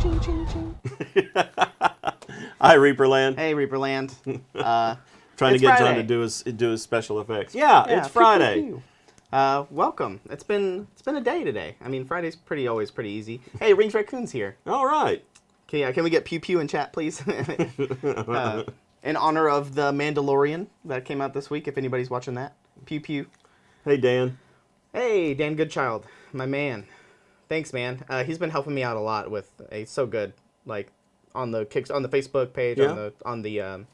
Ching, ching, ching. Hi, Reaperland. Hey, Reaperland. Trying to get John to do his special effects. Yeah, it's Friday. Pew, pew, pew. Welcome. It's been a day today. I mean, Friday's always pretty easy. Hey, Rings Raccoon's here. All right. Can we get Pew Pew in chat, please? In honor of the Mandalorian that came out this week, if anybody's watching that. Pew Pew. Hey, Dan. Hey, Dan Goodchild, my man. Thanks, man. He's been helping me out a lot with so good, like on the Facebook page, on the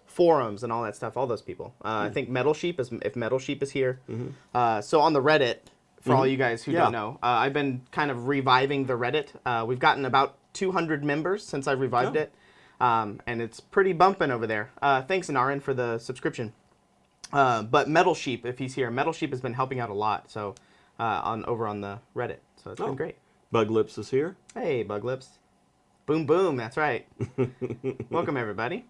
forums and all that stuff. All those people. I think Metal Sheep is here. Mm-hmm. So on the Reddit, for all you guys who don't know, I've been kind of reviving the Reddit. We've gotten about 200 members since I revived it, and it's pretty bumping over there. Thanks, Narin, for the subscription. But Metal Sheep, if he's here, Metal Sheep has been helping out a lot. So over on the Reddit, so it's been great. Bug Lips is here. Hey, Bug Lips. Boom, boom. That's right. Welcome, everybody.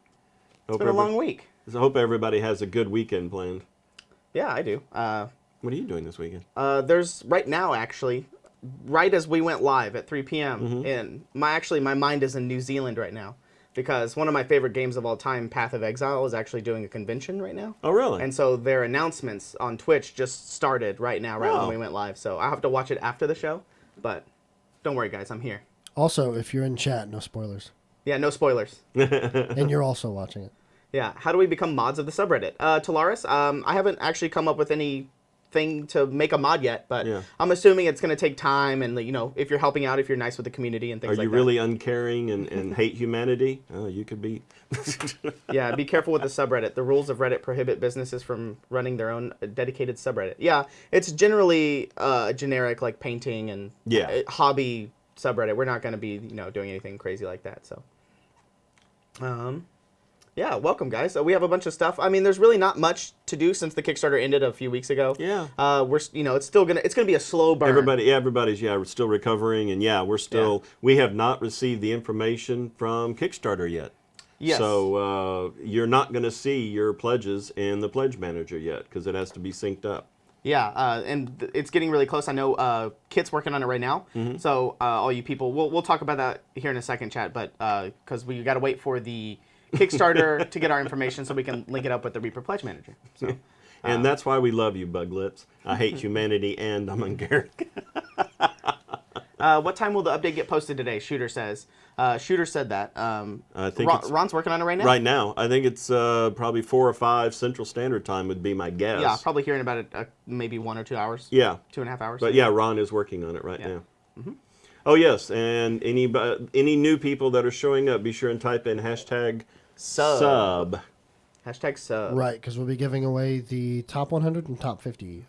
It's been a long week. I hope everybody has a good weekend planned. Yeah, I do. What are you doing this weekend? There's right now, actually, right as we went live at 3 p.m. And my mind is in New Zealand right now. Because one of my favorite games of all time, Path of Exile, is actually doing a convention right now. Oh, really? And so their announcements on Twitch just started right now, when we went live. So I'll have to watch it after the show. But don't worry, guys, I'm here. Also, if you're in chat, no spoilers. Yeah, no spoilers. And you're also watching it. Yeah. How do we become mods of the subreddit? Talaris, I haven't actually come up with anything to make a mod yet, but I'm assuming it's going to take time, and if you're helping out, if you're nice with the community and things like that. Are you really uncaring and hate humanity? Oh, you could be. Yeah, be careful with the subreddit. The rules of Reddit prohibit businesses from running their own dedicated subreddit. Yeah, it's generally generic, like painting and hobby subreddit. We're not going to be doing anything crazy like that. So, yeah, welcome, guys. We have a bunch of stuff. I mean, there's really not much to do since the Kickstarter ended a few weeks ago. Yeah. It's gonna be a slow burn. Everybody's we're still recovering, and we have not received the information from Kickstarter yet. Yes. So you're not going to see your pledges in the pledge manager yet because it has to be synced up. Yeah, and it's getting really close. I know Kit's working on it right now. So all you people, we'll talk about that here in a second, chat. But because we got to wait for the Kickstarter to get our information so we can link it up with the Reaper Pledge Manager. So, and that's why we love you, Bug Lips. I hate humanity and I'm uncaring. What time will the update get posted today? Shooter says. Shooter said that. I think Ron's working on it right now? Right now. I think it's probably 4 or 5 Central Standard Time would be my guess. Yeah, probably hearing about it maybe 1 or 2 hours. Yeah. 2.5 hours. But Ron is working on it right now. Oh, yes. And any new people that are showing up, be sure and type in hashtag sub. Hashtag sub. Right, because we'll be giving away the top 100 and top 50.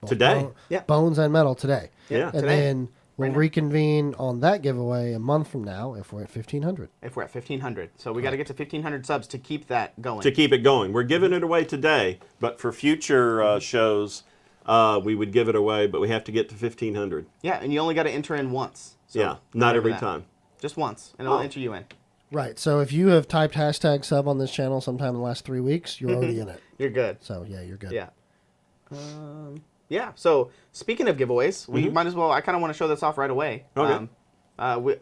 Today? Bones and Metal today. Yeah. And then we'll reconvene on that giveaway a month from now if we're at 1,500. If we're at 1,500. So we got to get to 1,500 subs to keep that going. To keep it going. We're giving it away today, but for future shows, we would give it away, but we have to get to 1,500. Yeah, and you only got to enter in once. So not every time. Just once, and it'll enter you in. Right, so if you have typed hashtag sub on this channel sometime in the last 3 weeks, you're already in it. You're good. So, yeah, you're good. Yeah. So speaking of giveaways, we might as well, I kind of want to show this off right away. Okay.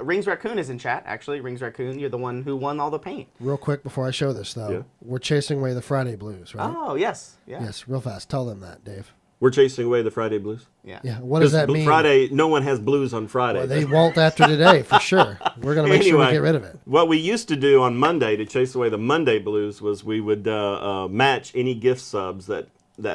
Rings Raccoon is in chat, actually. Rings Raccoon, you're the one who won all the paint. Real quick before I show this, though, we're chasing away the Friday Blues, right? Oh, yes. Yeah. Yes, real fast. Tell them that, Dave. We're chasing away the Friday blues? Yeah. Yeah, what does that mean? Friday, no one has blues on Friday. Well, they won't after today, for sure. We're going to make sure we get rid of it. What we used to do on Monday to chase away the Monday blues was we would match any gift subs that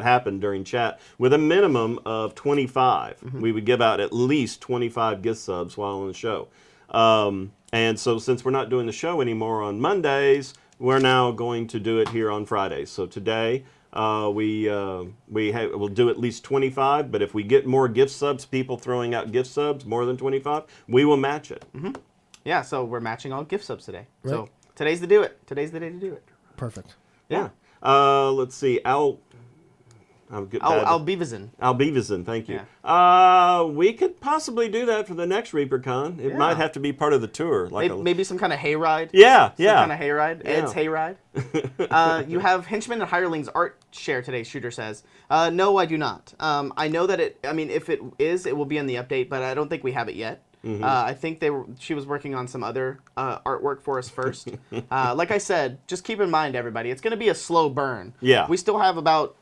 happened during chat with a minimum of 25. We would give out at least 25 gift subs while on the show. And so since we're not doing the show anymore on Mondays, we're now going to do it here on Fridays. So today we'll do at least 25, but if we get more gift subs, people throwing out gift subs, more than 25, we will match it. Yeah, so we're matching all gift subs today. Right. So today's the do it. Today's the day to do it. Perfect. Yeah. Let's see. Albevison, thank you. Yeah. We could possibly do that for the next ReaperCon. It might have to be part of the tour. Maybe some kind of hayride. Yeah. Some kind of hayride. Yeah. Ed's hayride. You have Henchmen and Hirelings art share today, Shooter says. No, I do not. I know that if it is, it will be in the update, but I don't think we have it yet. I think she was working on some other artwork for us first. Like I said, just keep in mind, everybody, it's going to be a slow burn. Yeah. We still have about,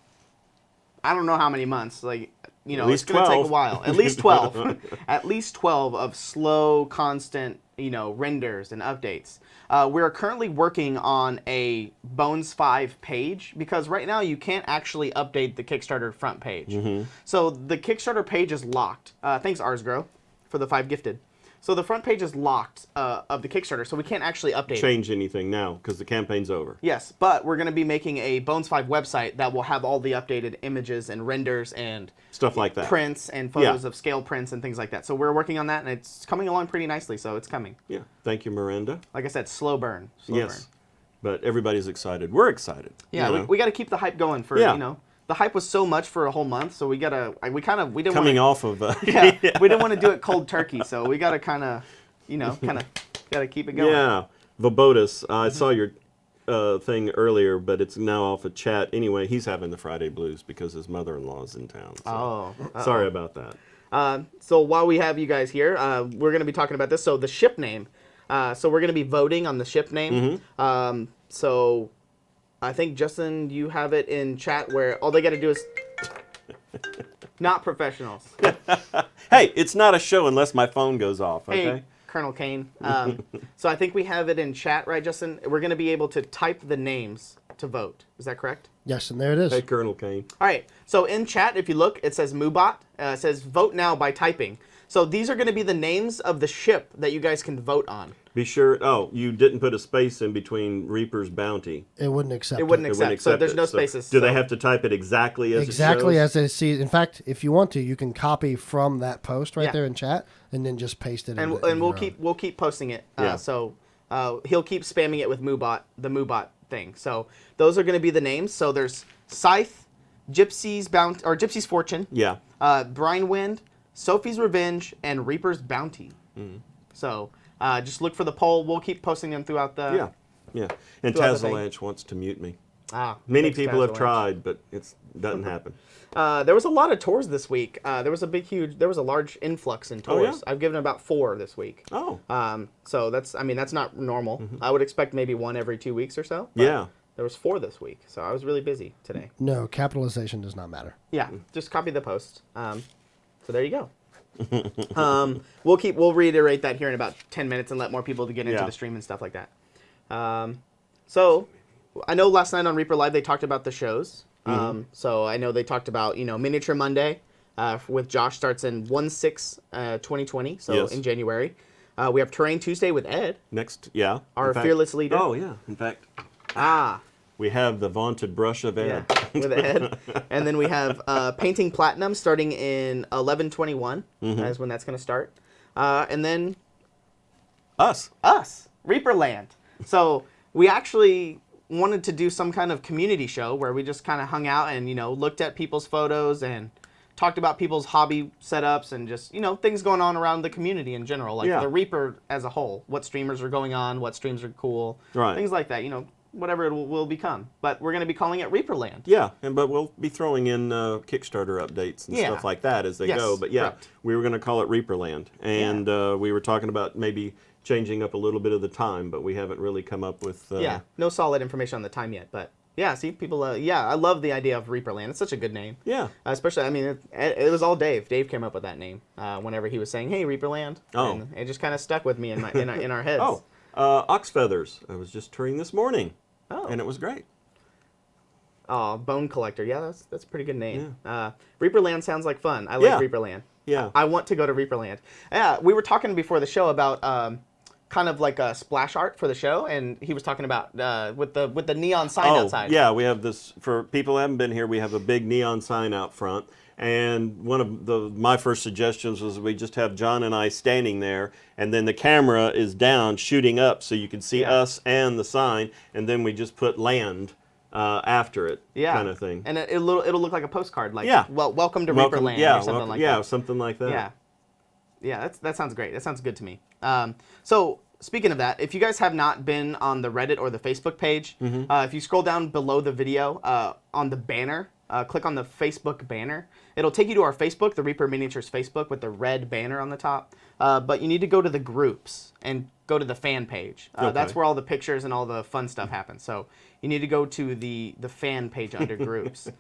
I don't know how many months, like, you know, At it's least going to take 12. a while. At least 12. At least 12 of slow, constant, you know, renders and updates. We're currently working on a Bones 5 page because right now you can't actually update the Kickstarter front page. So the Kickstarter page is locked. Thanks, Arsgrow, for the 5 gifted. So the front page is locked of the Kickstarter, so we can't actually update it. Change anything now because the campaign's over. Yes, but we're going to be making a Bones 5 website that will have all the updated images and renders and Stuff like that. prints and photos of scale prints and things like that. So we're working on that, and it's coming along pretty nicely, so it's coming. Yeah. Thank you, Miranda. Like I said, slow burn. Slow burn. But everybody's excited. We're excited. Yeah, you know? we got to keep the hype going for, you know. The hype was so much for a whole month, so we didn't Coming off of... we didn't want to do it cold turkey, so we got to kind of, you know, got to keep it going. Yeah. Vabotus, I saw your thing earlier, but it's now off of chat. Anyway, he's having the Friday blues because his mother-in-law's in town. So. Sorry about that. So while we have you guys here, we're going to be talking about this. So the ship name. So we're going to be voting on the ship name. So I think, Justin, you have it in chat where all they got to do is not professionals. Hey, it's not a show unless my phone goes off, okay? Hey, Colonel Kane. So I think we have it in chat, right, Justin? We're going to be able to type the names to vote. Is that correct? Yes, and there it is. Hey, Colonel Kane. All right. So in chat, if you look, it says Moobot. It says vote now by typing. So these are going to be the names of the ship that you guys can vote on. Be sure. Oh, you didn't put a space in between Reaper's Bounty. It wouldn't accept it. It wouldn't accept. So there's no spaces. Do they have to type it exactly as exactly it shows? as it sees? In fact, if you want to, you can copy from that post right there in chat, and then just paste it. And we'll keep posting it. So he'll keep spamming it with Moobot, the Moobot thing. So those are going to be the names. So there's Scythe, Gypsy's Fortune. Yeah. Brinewind, Sophie's Revenge, and Reaper's Bounty. So just look for the poll. We'll keep posting them throughout the... Yeah. And throughout the Tazalanch wants to mute me. Many people have tried, but it doesn't happen. There was a lot of tours this week. There was a large influx in tours. Oh, yeah? I've given about 4 this week. Oh. So that's not normal. I would expect maybe 1 every 2 weeks or so. Yeah. There was 4 this week, so I was really busy today. No, capitalization does not matter. Yeah, just copy the post. So there you go. We'll reiterate that here in about 10 minutes and let more people to get into the stream and stuff like that. So I know last night on Reaper Live they talked about the shows. So I know they talked about, Miniature Monday with Josh starts in 1/6/2020, so in January. We have Terrain Tuesday with Ed. Our fearless leader. Oh yeah, in fact. We have the vaunted brush of Ed. Yeah, with Ed. And then we have Painting Platinum starting in 11/21. That's when that's going to start. And then... Us. Reaperland. So we actually wanted to do some kind of community show where we just kind of hung out and, looked at people's photos and talked about people's hobby setups and just, things going on around the community in general. Like the Reaper as a whole. What streamers are going on, what streams are cool. Right. Things like that, whatever it will become. But we're going to be calling it Reaperland. Yeah, but we'll be throwing in Kickstarter updates and stuff like that as they go. But we were going to call it Reaperland. And we were talking about maybe changing up a little bit of the time, but we haven't really come up with... no solid information on the time yet. But see, people... I love the idea of Reaperland. It's such a good name. Yeah. Especially, it was all Dave. Dave came up with that name whenever he was saying, hey, Reaperland. Oh. And it just kind of stuck with me in our heads. Oh. Ox Feathers. I was just touring this morning. Oh. And it was great. Oh, Bone Collector. Yeah, that's a pretty good name. Yeah. Reaperland sounds like fun. I like Reaperland. Yeah. I want to go to Reaperland. Yeah, we were talking before the show about kind of like a splash art for the show, and he was talking about with the neon sign outside. Yeah, we have this, for people who haven't been here, we have a big neon sign out front. And one of my first suggestions was we just have John and I standing there, and then the camera is down shooting up so you can see us and the sign, and then we just put land after it, kind of thing. And it'll look like a postcard, like welcome to Reaperland or something like that. Yeah, something like that. Yeah, that sounds great. That sounds good to me. So speaking of that, if you guys have not been on the Reddit or the Facebook page, if you scroll down below the video on the banner click on the Facebook banner. It'll take you to our Facebook, the Reaper Miniatures Facebook, with the red banner on the top. But you need to go to the groups and go to the fan page. That's where all the pictures and all the fun stuff happens. So you need to go to the fan page under groups.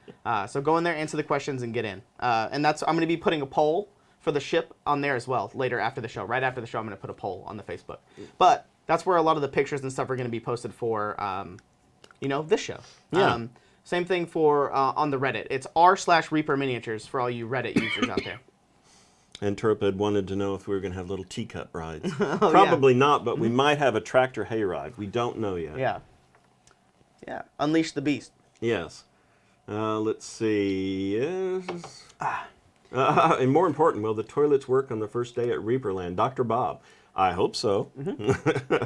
So go in there, answer the questions, and get in. And I'm going to be putting a poll for the ship on there as well later after the show. Right after the show, I'm going to put a poll on the Facebook. But that's where a lot of the pictures and stuff are going to be posted for, this show. Yeah. Same thing for on the Reddit. It's r/Reaper Miniatures for all you Reddit users out there. And Turpid wanted to know if we were going to have little teacup rides. Probably not, but we might have a tractor hayride. We don't know yet. Yeah. Yeah. Unleash the beast. Yes. Let's see. And more important, will the toilets work on the first day at Reaperland? Dr. Bob. I hope so.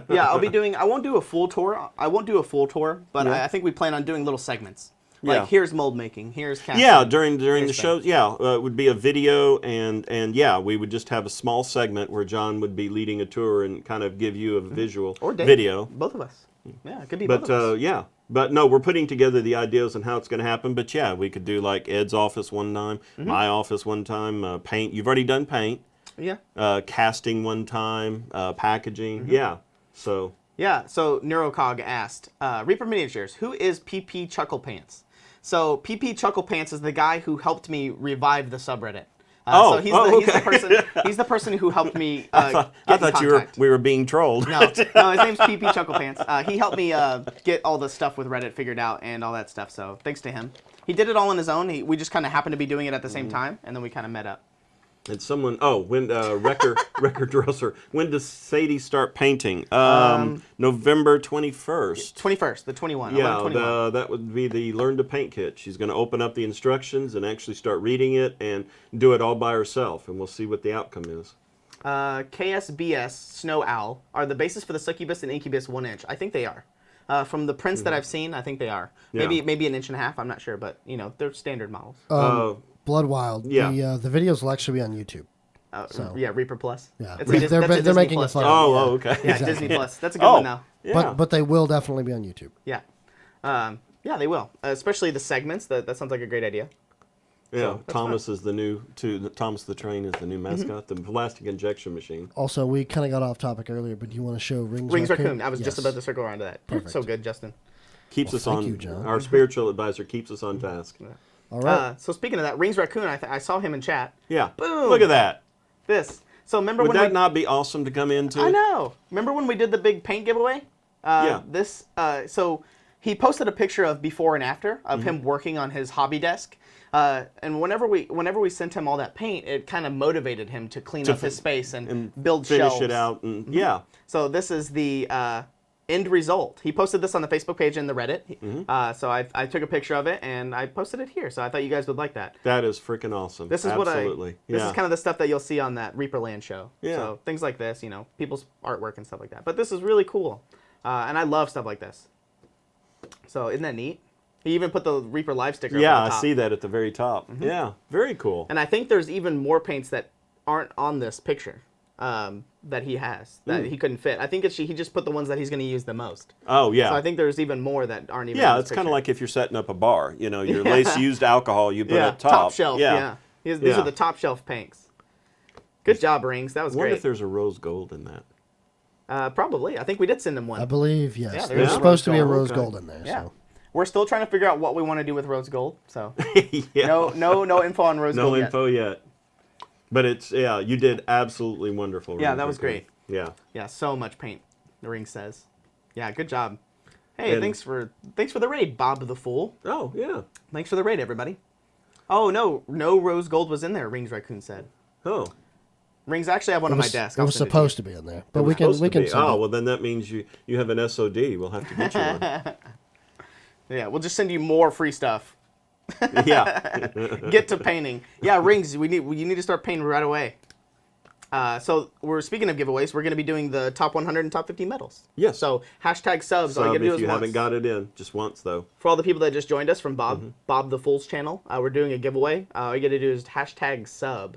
Yeah, I won't do a full tour. But I think we plan on doing little segments. Like, here's mold making, here's casting. Yeah, during the show, it would be a video, and we would just have a small segment where John would be leading a tour and kind of give you a visual or Dave, video. Both of us. Yeah, it could be both of us. But no, we're putting together the ideas on how it's going to happen. But yeah, we could do like Ed's office one time, my office one time, paint. You've already done paint. Yeah. Casting one time, packaging. Yeah. So. Yeah. So Neurocog asked, Reaper Miniatures, who is PP Chuckle Pants? So PP Chuckle Pants is the guy who helped me revive the subreddit. So he's the person who helped me. I thought we were being trolled. No, his name's PP Chuckle Pants. He helped me get all the stuff with Reddit figured out and all that stuff. So thanks to him. He did it all on his own. We just kind of happened to be doing it at the same time, and then we kind of met up. And someone, when Wrecker Dresser, when does Sadie start painting? November 21st. 21st, the 21. Yeah, that would be the Learn to Paint kit. She's going to open up the instructions and actually start reading it and do it all by herself, and we'll see what the outcome is. KSBS Snow Owl are the basis for the Succubus and Incubus 1 inch. I think they are. From the prints that I've seen, I think they are. Yeah. Maybe an inch and a half. I'm not sure, but they're standard models. Blood Wild. Yeah. The videos will actually be on YouTube. Yeah, Reaper Plus. Yeah, they're making Plus it fun. Okay. Yeah, Disney Plus. That's a good one now. Yeah. But they will definitely be on YouTube. Yeah. They will. Especially the segments. That sounds like a great idea. Yeah, so Thomas is Thomas the Train is the new mascot, the plastic injection machine. Also, we kind of got off topic earlier, but do you want to show Rings Raccoon? I was just about to circle around to that. Perfect. So good, Justin. Keeps us on. Our spiritual advisor keeps us on task. Yeah. All right. So speaking of that, Rings Raccoon, I saw him in chat. Yeah. Boom. Look at that. So remember Would that not be awesome to come into? I know. Remember when we did the big paint giveaway? Yeah. So he posted a picture of before and after of him working on his hobby desk. And whenever we sent him all that paint, it kind of motivated him to clean up his space and build shelves. Finish it out. And, So this is the end result. He posted this on the Facebook page and the Reddit. So I took a picture of it and I posted it here. So I thought you guys would like that. That is freaking awesome. This is Absolutely. This is kind of the stuff that you'll see on that Reaperland show. Yeah. So things like this, people's artwork and stuff like that. But this is really cool. And I love stuff like this. So isn't that neat? He even put the Reaper Live sticker up on the top. I see that at the very top. Yeah, very cool. And I think there's even more paints that aren't on this picture that he has that he couldn't fit. I think he just put the ones that he's going to use the most. Oh, yeah. So I think there's even more that aren't even Yeah, in this it's kind of picture. like if you're setting up a bar. Your lace used alcohol you put up top. Top shelf, These are the top shelf paints. Good job, Rings. That was I wonder great. if there's a rose gold in that. Probably. I think we did send him one. I believe, yes. Yeah, There's supposed to be a rose gold in there. Yeah. So. We're still trying to figure out what we want to do with rose gold. So Yeah. no info on rose gold No info yet. But you did absolutely wonderful. Yeah, that was great. Yeah. Yeah, so much paint, the Ring says. Yeah, good job. Hey, thanks for the raid, Bob the Fool. Oh, yeah. Thanks for the raid, everybody. Oh, no rose gold was in there, Rings Raccoon said. Oh. Rings, actually, I have one on my desk. It was supposed to be in there, but we can send it. Well, then that means you have an SOD. We'll have to get you one. Yeah, we'll just send you more free stuff. Yeah. Get to painting. Yeah, Rings, you need to start painting right away. So we're speaking of giveaways. We're going to be doing the top 100 and top 50 medals. Yes. So hashtag subs. All you got to do if is you once. haven't got it in, just once though. For all the people that just joined us from Bob the Fool's channel, we're doing a giveaway. All you got to do is hashtag sub,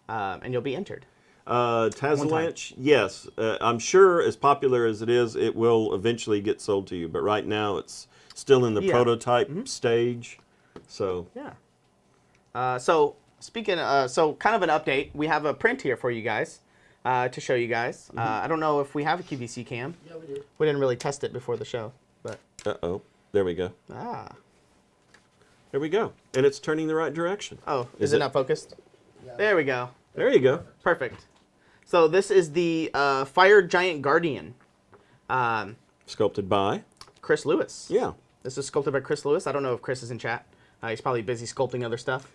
and you'll be entered. Tazalanch, yes. I'm sure as popular as it is, it will eventually get sold to you. But right now it's still in the prototype stage. So Yeah. So speaking, so kind of an update. We have a print here for you guys to show you guys. I don't know if we have a QVC cam. Yeah, we do. We didn't really test it before the show, but there we go. There we go, and it's turning the right direction. Oh, is it not focused? Yeah. There we go. There you go. Perfect. So this is the Fire Giant Guardian. Sculpted by Chris Lewis. Yeah. This is sculpted by Chris Lewis. I don't know if Chris is in chat. He's probably busy sculpting other stuff.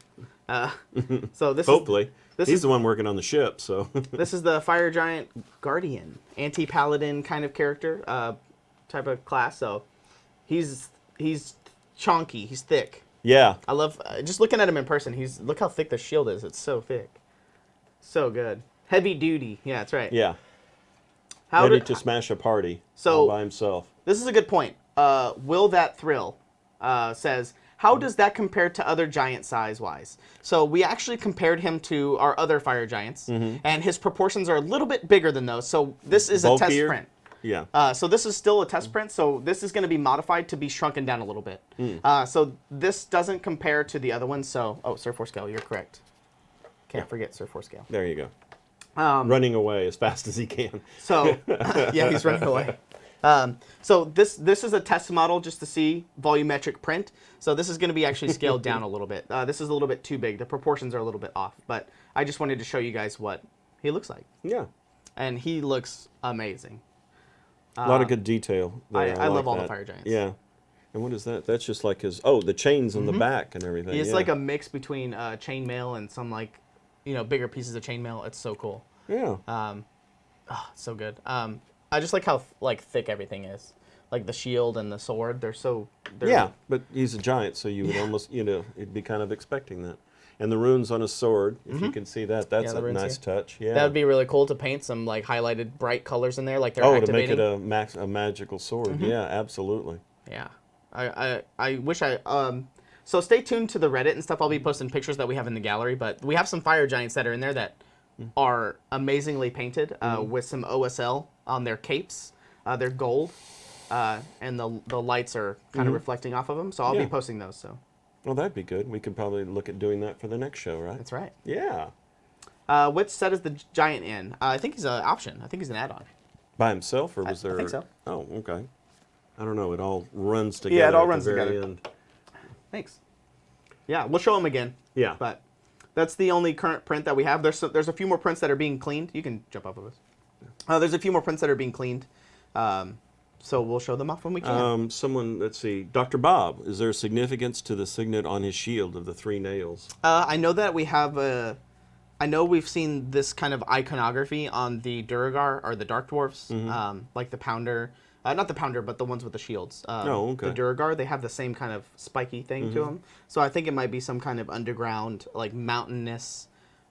So this Hopefully. This He's is the one working on the ship, so. this is the Fire Giant Guardian, anti-paladin kind of character, type of class. So he's chonky. He's thick. Yeah. I love just looking at him in person. Look how thick the shield is. It's so thick. So good. Heavy duty. Yeah, that's right. Yeah. How Ready did, to smash a party So- all by himself. This is a good point. Will That Thrill says, how does that compare to other giant size-wise? So we actually compared him to our other fire giants, and his proportions are a little bit bigger than those. So this is a test Bulkier? print. Yeah. So this is still a test print, so this is going to be modified to be shrunken down a little bit. So this doesn't compare to the other ones. So, Surf 4 scale, you're correct. Can't forget Surf 4 scale. There you go. Running away as fast as he can. So, yeah, he's running away. So this is a test model just to see volumetric print. So this is going to be actually scaled down a little bit. This is a little bit too big. The proportions are a little bit off. But I just wanted to show you guys what he looks like. Yeah. And he looks amazing. A lot of good detail there. I love like all the that. fire giants. Yeah. And what is that? That's just like his, the chains on the back and everything. It's yeah. like a mix between chainmail and some bigger pieces of chainmail. It's so cool. Yeah. So good. I just like how thick everything is. Like the shield and the sword, Yeah, but he's a giant, so you would almost, you'd be kind of expecting that. And the runes on his sword, if you can see that, that's the a runes nice touch. Yeah. That would be really cool to paint some highlighted bright colors in there, like they're to activating. make it a magical sword. Yeah, absolutely. Yeah, I wish So stay tuned to the Reddit and stuff. I'll be posting pictures that we have in the gallery, but we have some fire giants that are in there that are amazingly painted with some OSL on their capes. They're gold, and the lights are kind of reflecting off of them. So I'll be posting those. So. Well, that'd be good. We could probably look at doing that for the next show, right? That's right. Yeah. Which set is the giant in? I think he's an option. I think he's an add-on. By himself, or was there? I think so. Oh, okay. I don't know. It all runs together. Yeah, it all at runs the very together. End. Thanks. Yeah, we'll show him again. Yeah. But that's the only current print that we have. There's a few more prints that are being cleaned. You can jump off of us. There's a few more prints that are being cleaned. So we'll show them off when we can. Let's see. Dr. Bob, is there significance to the signet on his shield of the 3 nails? I know that we have I know we've seen this kind of iconography on the Duragar or the Dark Dwarfs, like the Pounder. Not the Pounder, but the ones with the shields. Okay. The Duragar, they have the same kind of spiky thing to them. So I think it might be some kind of underground, mountainous.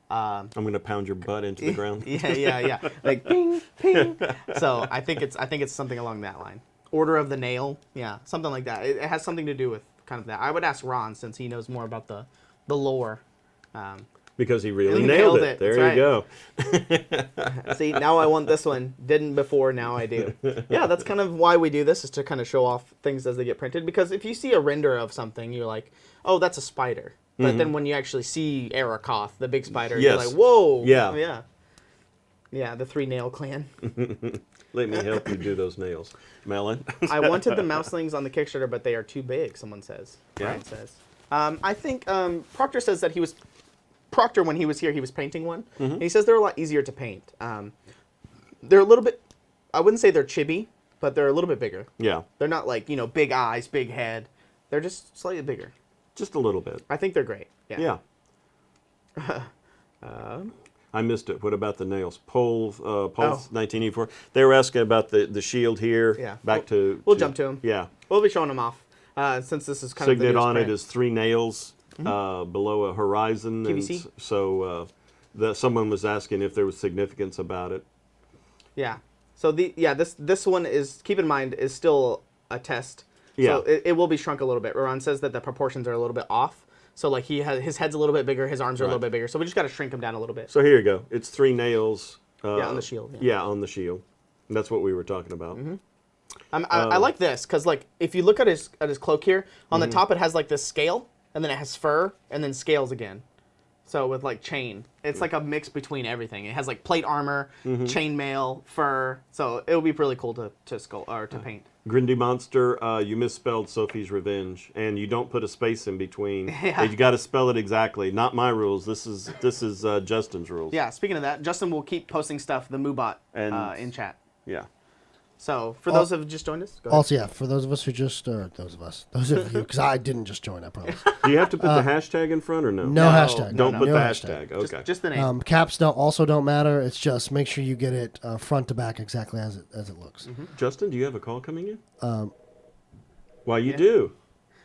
I'm going to pound your butt into the ground. Yeah. Like ping, ping. So I think it's something along that line. Order of the Nail. Yeah, something like that. It has something to do with kind of that. I would ask Ron since he knows more about the lore. Because he really He nailed nailed it. it. There you That's go. See, now I want this one. Didn't before, now I do. Yeah, that's kind of why we do this, is to kind of show off things as they get printed. Because if you see a render of something, you're like, oh, that's a spider. But then when you actually see Arakoth, the big spider, you're Yes. like, whoa. Yeah. Yeah, the 3 nail clan. Let me help you do those nails. Melon? I wanted the mouselings on the Kickstarter, but they are too big, someone says. Yeah. Brian says. I think Proctor says that Proctor, when he was here, he was painting one. And he says they're a lot easier to paint. They're a little bit, I wouldn't say they're chibi, but they're a little bit bigger. Yeah. They're not like, big eyes, big head. They're just slightly bigger. Just a little bit. I think they're great. Yeah. I missed it. What about the nails? Pulse 1984. They were asking about the shield here. Yeah. We'll jump to them. Yeah. We'll be showing them off since this is kind of the Signet newest on print. it is 3 nails below a horizon. QVC? And so someone was asking if there was significance about it. Yeah. So this one is, keep in mind, is still a test. Yeah. So it will be shrunk a little bit. Ron says that the proportions are a little bit off. So his head's a little bit bigger, his arms are a little bit bigger. So we just got to shrink him down a little bit. So here you go. It's 3 nails. On the shield. Yeah, on the shield. And that's what we were talking about. I like this because if you look at his cloak here, on the top it has this scale, and then it has fur, and then scales again. So with like chain, it's like a mix between everything. It has like plate armor, chainmail, fur. So it'll be really cool to sculpt or to paint. Grindy Monster, you misspelled Sophie's Revenge, and you don't put a space in between. Yeah. You got to spell it exactly. Not my rules. This is Justin's rules. Yeah. Speaking of that, Justin will keep posting stuff, the Moobot, And- in chat. Yeah. So for those who have just joined us, go ahead. Also, yeah, for those of us who just, those of you, because I didn't just join, I promise. Do you have to put the hashtag in front or no? No, No, hashtag. Don't no, put no the hashtag. hashtag. Okay. Just the name. Caps don't matter. It's just make sure you get it front to back exactly as it looks. Justin, do you have a call coming in? Why you do?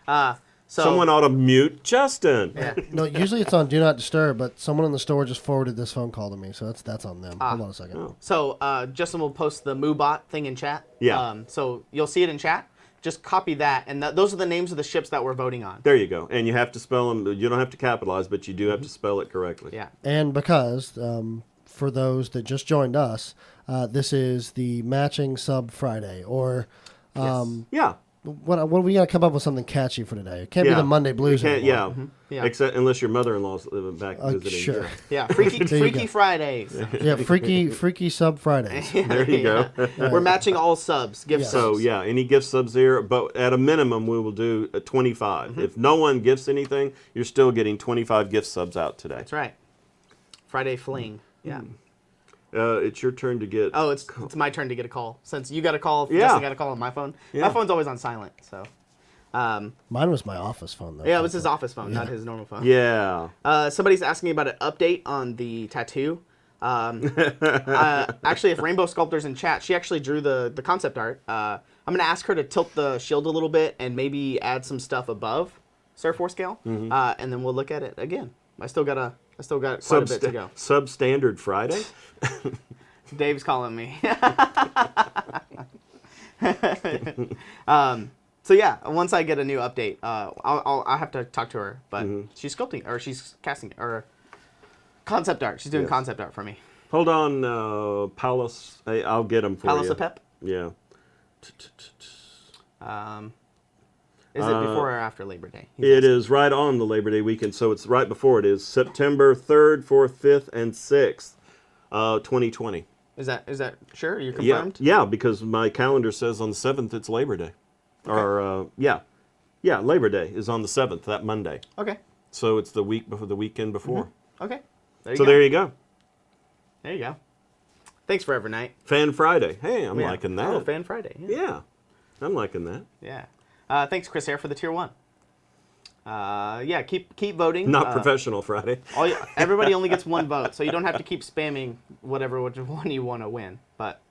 So Someone ought to mute Justin. Yeah. No, usually it's on Do Not Disturb, but someone in the store just forwarded this phone call to me, so that's on them. Hold on a second. Oh. So Justin will post the Moobot thing in chat. Yeah. So you'll see it in chat. Just copy that, and those are the names of the ships that we're voting on. There you go. And you have to spell them. You don't have to capitalize, but you do have to spell it correctly. Yeah. And because, for those that just joined us, this is the Matching Sub Friday, or Yeah. what we got to come up with something catchy for today. It can't be the Monday Blues You can't- anymore. Yeah. Except unless your mother-in-law's back visiting. Sure. Yeah. Freaky There you go. Fridays. Yeah, freaky Sub Fridays. There you go. We're matching all subs, gift Yeah. So subs. yeah, any gift subs here, but at a minimum we will do a 25. If no one gifts anything, you're still getting 25 gift subs out today. That's right. Friday fling. Yeah. It's your turn to get. Oh, it's my turn to get a call. Since you got a call, Yeah. Justin got a call on my phone. Yeah. My phone's always on silent, so. Mine was my office phone, though. Yeah, it was his office phone, not his normal phone. Yeah. Somebody's asking me about an update on the tattoo. Actually, if Rainbow Sculptor's in chat, she actually drew the concept art. I'm going to ask her to tilt the shield a little bit and maybe add some stuff above Surf Force scale, and then we'll look at it again. I still got quite a bit to go. Substandard Friday. Dave's calling me. So yeah, once I get a new update, I'll have to talk to her. But she's sculpting, or she's casting, or concept art. She's doing concept art for me. Hold on, Paulus. Hey, I'll get them for Palace you. of Pep. Yeah. Is it before or after Labor Day? It is right on the Labor Day weekend, so it's right before it is September 3rd, 4th, 5th, and 6th, 2020. Is that sure? You're confirmed? Yeah, because my calendar says on the 7th it's Labor Day. Or Labor Day is on the 7th, that Monday. Okay. So it's the week before the weekend before. Okay. There So there you go. There you go. Thanks, Forever Night. Fan Friday. Hey, I'm Yeah. liking that. Oh, Fan Friday. Yeah. Yeah, I'm liking that. Yeah. Thanks, Chris Hare, for the tier 1. Yeah, keep voting. Not professional Friday. Everybody only gets one vote, so you don't have to keep spamming which one you want to win. But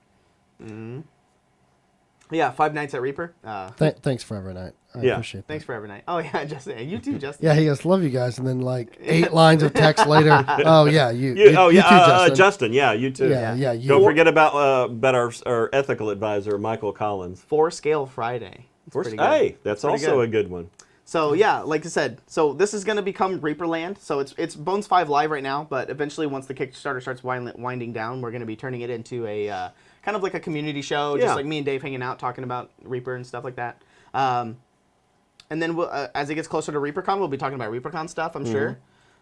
yeah, 5 Nights at Reaper. Thanks for every night. I Yeah. appreciate that. Thanks for every night. Oh yeah, Justin. You too, Justin. Yeah, he goes, love you guys. And then like 8 lines of text later. Oh, yeah, you too, Justin. Justin. Yeah, you too. Yeah, you. Don't forget about our ethical advisor, Michael Collins. 4 Scale Friday. It's pretty good. Hey, that's Pretty also good. a good one. So yeah, like I said, so this is going to become Reaperland. So it's Bones 5 live right now, but eventually once the Kickstarter starts winding down, we're going to be turning it into a kind of like a community show, just like me and Dave hanging out talking about Reaper and stuff like that. And then as it gets closer to ReaperCon, we'll be talking about ReaperCon stuff, I'm sure.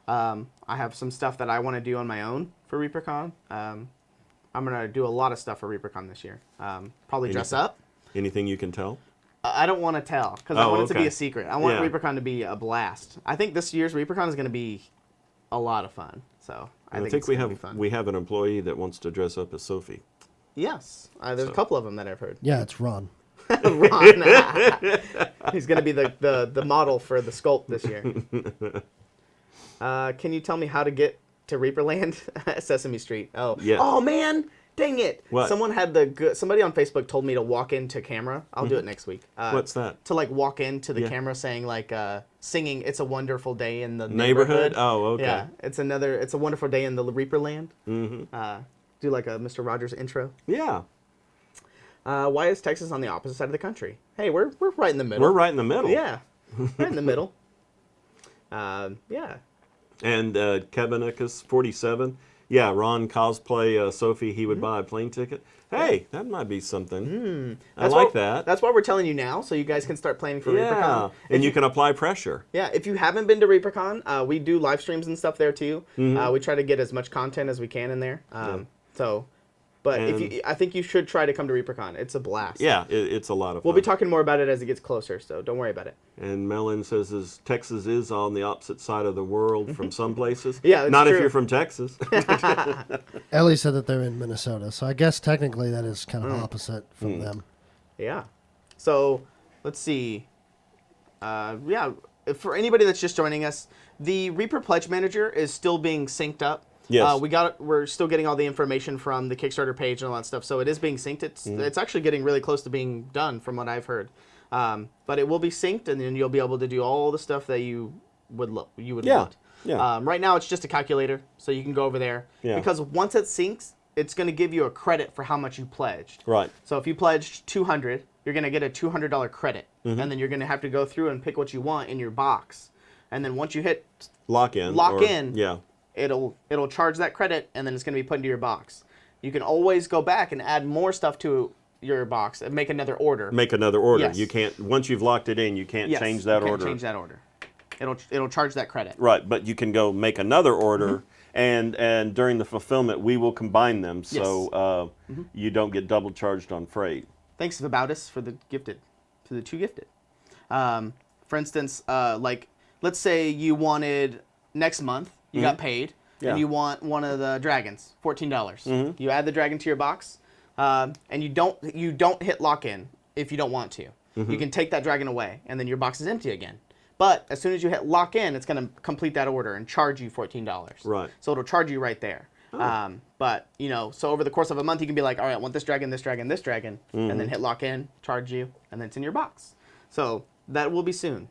I have some stuff that I want to do on my own for ReaperCon. I'm going to do a lot of stuff for ReaperCon this year. Probably dress up. Anything you can tell? I don't want to tell because I want it to be okay. a secret. I want Yeah. ReaperCon to be a blast. I think this year's ReaperCon is going to be a lot of fun. So I think it's we gonna have be fun. we have an employee that wants to dress up as Sophie. Yes, there's a couple of them that I've heard. Yeah, it's Ron. Ron, he's going to be the model for the sculpt this year. Can you tell me how to get to Reaperland? Sesame Street. Oh, Yeah. Oh man, dang it! What? Someone had somebody on Facebook told me to walk into camera. I'll do it next week. What's that? To like walk into the Yeah. camera saying like singing "It's a Wonderful Day in the Neighborhood? Oh, okay. Yeah, it's a wonderful day in the Reaperland. Do like a Mr. Rogers intro. Yeah, Why is Texas on the opposite side of the country? Hey, we're right in the middle. we're right in the middle. Yeah, right in the middle. Yeah. And Kevinicus 47, Yeah, Ron cosplay Sophie. He would buy a plane ticket. Hey, that might be something. I like that. That's why we're telling you now, so you guys can start planning for Yeah, ReaperCon. and you can apply pressure. Yeah, if you haven't been to ReaperCon, we do live streams and stuff there too. We try to get as much content as we can in there. But I think you should try to come to ReaperCon. It's a blast. Yeah, it's a lot of fun. We'll be talking more about it as it gets closer, so don't worry about it. And Melon says Texas is on the opposite side of the world from some places. Yeah, that's not true. if you're from Texas. Ellie said that they're in Minnesota, so I guess technically that is kind of opposite from them. Yeah. So let's see. For anybody that's just joining us, the Reaper Pledge Manager is still being synced up. Yes. We're still getting all the information from the Kickstarter page and all that stuff, so it is being synced. It's actually getting really close to being done, from what I've heard. But it will be synced, and then you'll be able to do all the stuff that you would want. Yeah. Right now, it's just a calculator, so you can go over there. Yeah. Because once it syncs, it's going to give you a credit for how much you pledged. Right. So if you pledged $200, you're going to get a $200 credit, and then you're going to have to go through and pick what you want in your box. And then once you hit lock in, yeah, it'll charge that credit, and then it's going to be put into your box. You can always go back and add more stuff to your box and make another order. Yes. You can't, once you've locked it in, you can't change that order. Change that order. It'll charge that credit. Right, but you can go make another order, and during the fulfillment, we will combine them, so you don't get double charged on freight. Thanks, Vabautis, for the two gifted. For instance, let's say you wanted next month, you got paid, and you want one of the dragons, $14. You add the dragon to your box, and you don't hit lock in if you don't want to. You can take that dragon away, and then your box is empty again. But as soon as you hit lock in, it's going to complete that order and charge you $14. Right. So it'll charge you right there. But so over the course of a month, you can be like, all right, I want this dragon, this dragon, this dragon, and then hit lock in, charge you, and then it's in your box. So that will be soon.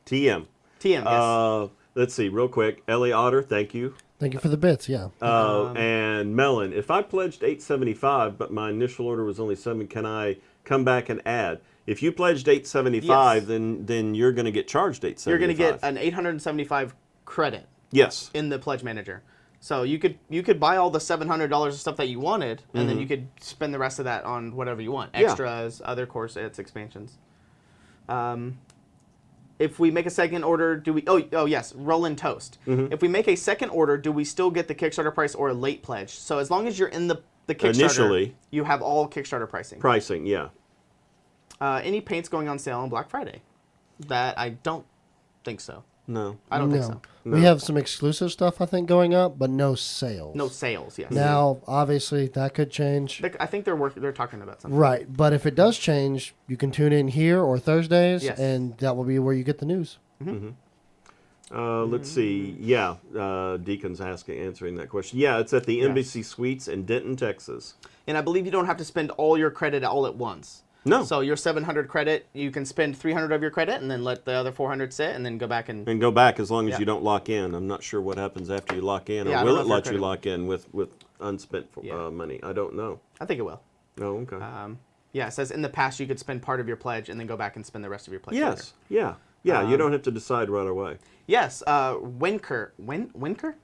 TM. Yes. Let's see, real quick. Ellie Otter, thank you. Thank you for the bits, yeah. And Melon, if I pledged $8.75, but my initial order was only $7, can I come back and add? If you pledged $8.75, then you're going to get charged $8.75. You're going to get an $875 credit. Yes. In the Pledge Manager. So you could buy all the $700 of stuff that you wanted, and then you could spend the rest of that on whatever you want. Extras, other core sets, expansions. If we make a second order, do we... Oh yes, Roland Toast. If we make a second order, do we still get the Kickstarter price or a late pledge? So as long as you're in the Kickstarter, initially, you have all Kickstarter pricing. Pricing, yeah. Any paints going on sale on Black Friday? That I don't think so. No. I don't think so. No. We have some exclusive stuff, I think, going up, but no sales. No sales, yes. Now, obviously, that could change. I think they're talking about something. Right, but if it does change, you can tune in here or Thursdays, Yes. and that will be where you get the news. Let's see. Yeah, Deacon's answering that question. Yeah, it's at the Embassy Suites in Denton, Texas. And I believe you don't have to spend all your credit all at once. No. So your 700 credit, you can spend 300 of your credit and then let the other 400 sit and then go back and... And go back as long as you don't lock in. I'm not sure what happens after you lock in. Yeah, Or will it let you lock in with unspent money? I don't know. I think it will. Oh, okay. Yeah, it says in the past you could spend part of your pledge and then go back and spend the rest of your pledge Yes. later. Yeah, you don't have to decide right away. Yes, Winker. Winker?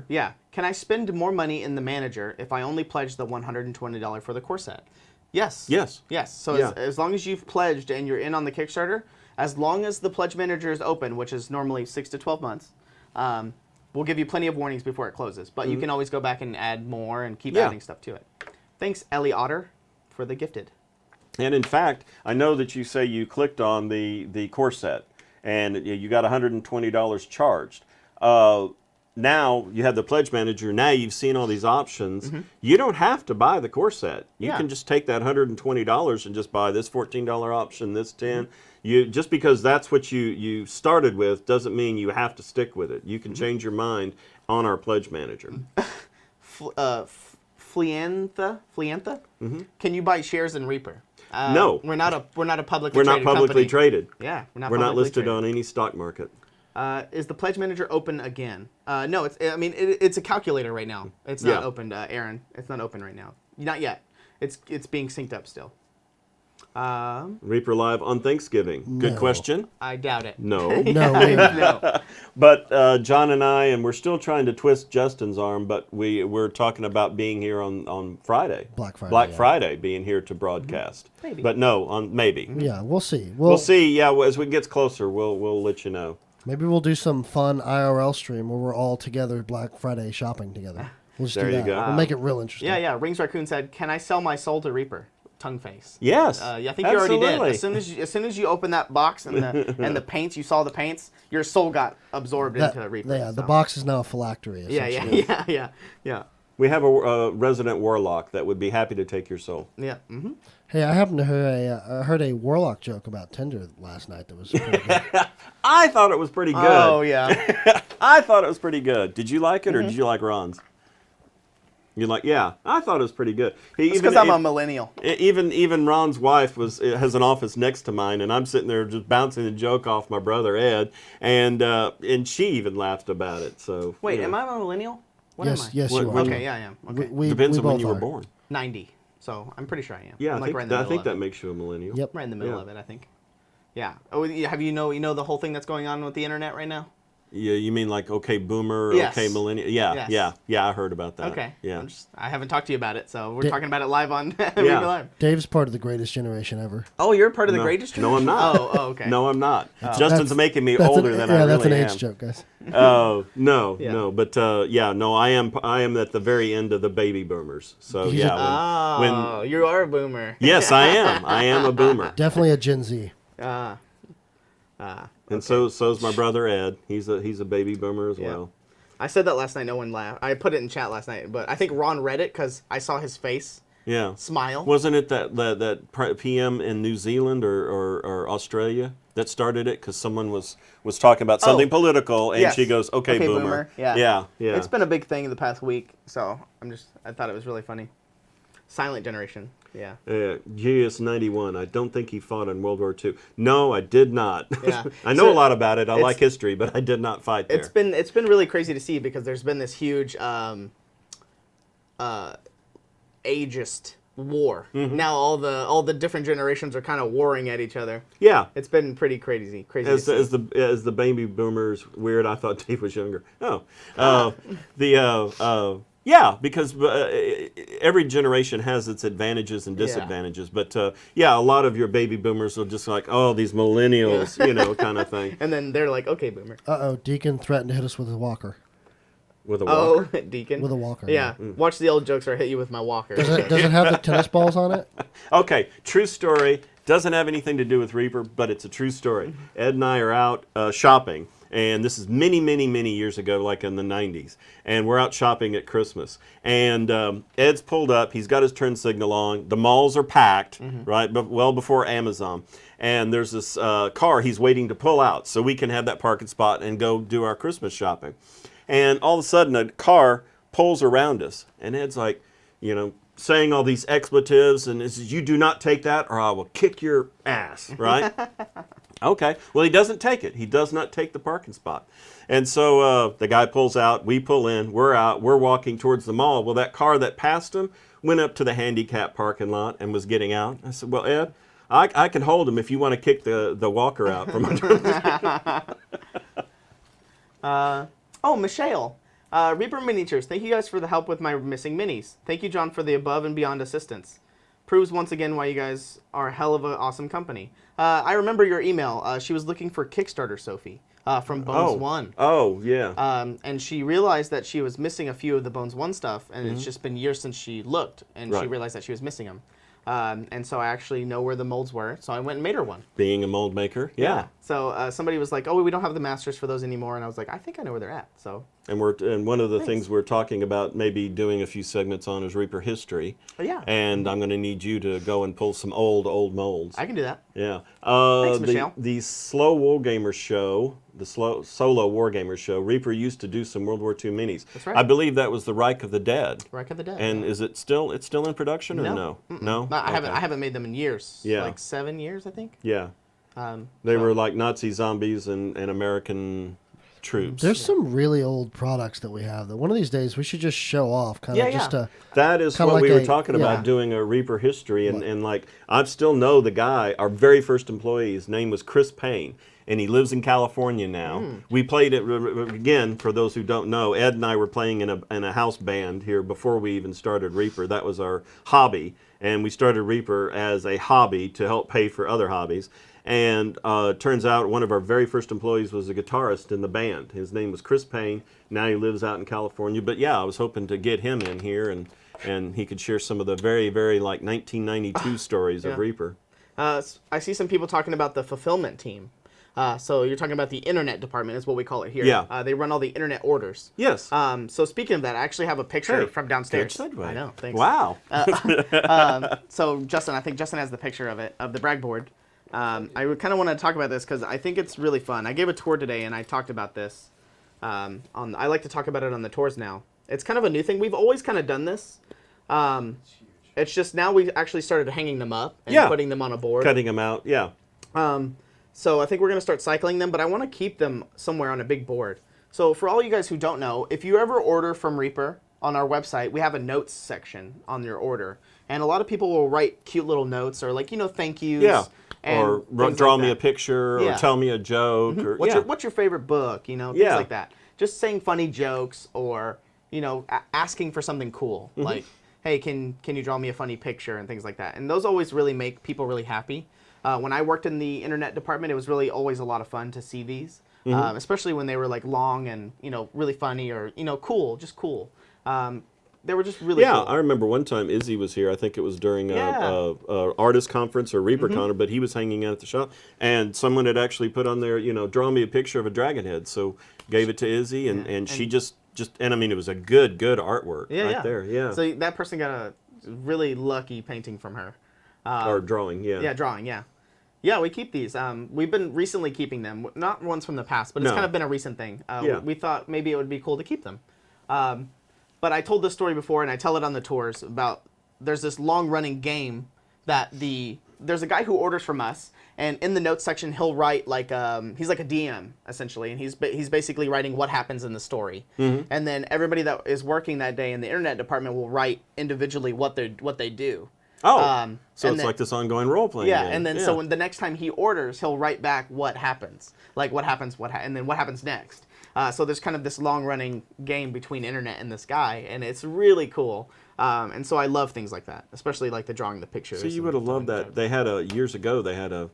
Yeah. Can I spend more money in the manager if I only pledge the $120 for the core set? Yes. Yes. So as long as you've pledged and you're in on the Kickstarter, as long as the Pledge Manager is open, which is normally 6 to 12 months, we'll give you plenty of warnings before it closes. But you can always go back and add more and keep adding stuff to it. Thanks, Ellie Otter, for the gifted. And in fact, I know that you say you clicked on the core set and you got $120 charged. Now you have the Pledge Manager. Now you've seen all these options. You don't have to buy the core set. You can just take that $120 and just buy this $14 option, this $10. You just because that's what you started with doesn't mean you have to stick with it. You can change your mind on our Pledge Manager. Fleantha? Can you buy shares in Reaper? No, we're not a publicly we're not publicly traded. Yeah, we're not listed on any stock market. Is the Pledge Manager open again? No, it's a calculator right now. It's not open, Aaron. It's not open right now. Not yet. It's being synced up still. Reaper Live on Thanksgiving. Good No. question. I doubt it. No. No, No. But John and I, and we're still trying to twist Justin's arm, but we're talking about being here on Friday. Black Friday, Black yeah. Friday, being here to broadcast. Maybe. But no, maybe. yeah, we'll see. We'll see. Yeah, as we get closer, we'll let you know. Maybe we'll do some fun IRL stream where we're all together Black Friday shopping together. We'll just There do you that. go. We'll make it real interesting. Yeah. Rings Raccoon said, "Can I sell my soul to Reaper?" Tongue face. Yes. Yeah, I think you already did. absolutely. As soon as you open that box and the paints, you saw the paints, your soul got absorbed into Reaper. Yeah, the so. box is now a phylactery. Essentially. Yeah. We have a resident warlock that would be happy to take your soul. Yeah. Mm-hmm. Hey, I happened to heard a warlock joke about Tinder last night that was pretty good. I thought it was pretty good. Oh yeah. I thought it was pretty good. Did you like it, or did you like Ron's? You like? Yeah, I thought it was pretty good. It's because I'm a millennial. Even Ron's wife has an office next to mine, and I'm sitting there just bouncing a joke off my brother Ed, and she even laughed about it. So Wait, you know. am I a millennial? What yes, am I? yes, What- you are. Okay, yeah, I am. Okay. Depends we on when both you were are. born. 90. So I'm pretty sure I am. Yeah, I'm I like right in the middle think of that it. makes you a millennial. Yep. Right in the middle Yeah. of it, I think. Yeah. Oh, have you know the whole thing that's going on with the internet right now? Yeah, you mean like okay boomer, Yes. okay millennial? Yeah, Yes. yeah, I heard about that. Okay. Yeah. I haven't talked to you about it, so we're Da- talking about it live on Yeah. Reaper Live. Dave's part of the greatest generation ever. Oh, you're part of the No. greatest No, I'm generation? not. Oh, okay. No, I'm not. That's- Justin's making me that's older an, than yeah, I really that's an am. age joke, guys. Oh no, Yeah. no, but yeah, no, I am at the very end of the baby boomers. So He's yeah, Oh, you are a boomer. yes, I am a boomer, Definitely a Gen Z. and so's my brother Ed. He's a baby boomer as Yeah. well. I said that last night. No one laughed. I put it in chat last night, but I think Ron read it because I saw his face Yeah, smile. wasn't it that PM in New Zealand or Australia that started it because someone was talking about something political and Yes. she goes, okay, boomer. Yeah. yeah. It's been a big thing in the past week, so I thought it was really funny. Silent generation. Yeah. GS91. I don't think he fought in World War II. No, I did not. Yeah. I know So a lot about it. I it's- like history, but I did not fight there. It's been really crazy to see because there's been this huge ageist war. Mm-hmm. Now all the different generations are kind of warring at each other. Yeah. It's been pretty crazy. As to see. the baby boomers weird, I thought Dave was younger. Oh, yeah, because every generation has its advantages and disadvantages. But yeah, a lot of your baby boomers are just like, oh, these millennials, kind of thing. And then they're like, okay, boomer. Uh-oh, Deacon threatened to hit us with a walker. With a Oh, walker. Deacon. With a walker, Yeah. Mm. Watch the old jokes or I hit you with my walker. Does it have the tennis balls on it? Okay, true story. Doesn't have anything to do with Reaper, but it's a true story. Ed and I are out shopping, and this is many, many, many years ago, like in the 90s. And we're out shopping at Christmas. And Ed's pulled up. He's got his turn signal on. The malls are packed, right, but well before Amazon. And there's this car he's waiting to pull out so we can have that parking spot and go do our Christmas shopping. And all of a sudden, a car pulls around us. And Ed's like, saying all these expletives, and he says, you do not take that or I will kick your ass, right? Okay. Well, he doesn't take it. He does not take the parking spot. And so the guy pulls out, we pull in, we're out, we're walking towards the mall. Well, that car that passed him went up to the handicap parking lot and was getting out. I said, well, Ed, I can hold him if you want to kick the walker out from under him. Oh, Michelle. Reaper Miniatures, thank you guys for the help with my missing minis. Thank you, John, for the above and beyond assistance. Proves once again why you guys are a hell of an awesome company. I remember your email. She was looking for Kickstarter Sophie from Bones 1. Oh, yeah. And she realized that she was missing a few of the Bones 1 stuff, and it's just been years since she looked, and she Right. realized that she was missing them. And so I actually know where the molds were, so I went and made her one. Being a mold maker. Yeah. So somebody was like, oh, we don't have the masters for those anymore, and I was like, I think I know where they're at, so... And one of the Thanks. things we're talking about maybe doing a few segments on is Reaper history. Yeah. And I'm going to need you to go and pull some old molds. I can do that. Yeah. Thanks, the, Michelle. the Slow Wargamer show, the Solo Wargamer show, Reaper used to do some World War II minis. That's right. I believe that was the Reich of the Dead. Reich of the Dead. And is it still in production or no? No. I Okay. haven't made them in years. Yeah. Like 7 years, I think. Yeah. Um, They so- were like Nazi zombies and American troops. There's some really old products that we have that one of these days we should just show off, kind of just to. That is Kinda what like we were a- talking yeah. about, doing a Reaper history, and like I still know the guy. Our very first employee, his name was Chris Payne, and he lives in California now. We played it again. For those who don't know, Ed and I were playing in a house band here before we even started Reaper. That was our hobby, and we started Reaper as a hobby to help pay for other hobbies. And turns out one of our very first employees was a guitarist in the band. His name was Chris Payne. Now he lives out in California. But yeah, I was hoping to get him in here, and he could share some of the very, very like 1992 stories of Reaper. I see some people talking about the fulfillment team. So you're talking about the internet department is what we call it here. Yeah. They run all the internet orders. Yes. So speaking of that, I actually have a picture Hey, from downstairs. Good segue. I know. Thanks. Wow. So Justin, I think Justin has the picture of it, of the brag board. I would kind of want to talk about this because I think it's really fun. I gave a tour today and I talked about this. I like to talk about it on the tours now. It's kind of a new thing. We've always kind of done this. It's just now we actually started hanging them up and putting them on a board. Cutting them out. Yeah. So I think we're going to start cycling them, but I want to keep them somewhere on a big board. So for all you guys who don't know, if you ever order from Reaper on our website, we have a notes section on your order. And a lot of people will write cute little notes or like, thank yous. Yeah. And Or things draw like me that. a picture, Yeah. or tell me a joke, or What's your favorite book? Things Yeah. like that. Just saying funny jokes or, asking for something cool. Like, hey, can you draw me a funny picture and things like that. And those always really make people really happy. When I worked in the internet department, it was really always a lot of fun to see these, especially when they were like long and, really funny or, cool, just cool. They were just really cool. I remember one time Izzy was here. I think it was during a artist conference or ReaperCon, but he was hanging out at the shop, and someone had actually put on there, draw me a picture of a dragon head. So gave it to Izzy, and she just and I mean, it was a good artwork there. Yeah. So that person got a really lucky painting from her. Or drawing, yeah. Yeah, drawing, yeah. Yeah, we keep these. We've been recently keeping them, not ones from the past, but it's kind of been a recent thing. We thought maybe it would be cool to keep them. But I told this story before, and I tell it on the tours about there's this long-running game that there's a guy who orders from us, and in the notes section he'll write like he's like a DM essentially, and he's basically writing what happens in the story, and then everybody that is working that day in the internet department will write individually what they do. Oh, so it's then, like this ongoing role-playing game. And then so when the next time he orders, he'll write back what happens, like what happens, and then what happens next. So there's kind of this long-running game between internet and this guy, and it's really cool. And so I love things like that, especially like the drawing the pictures. So you would have loved that. They had years ago, they had a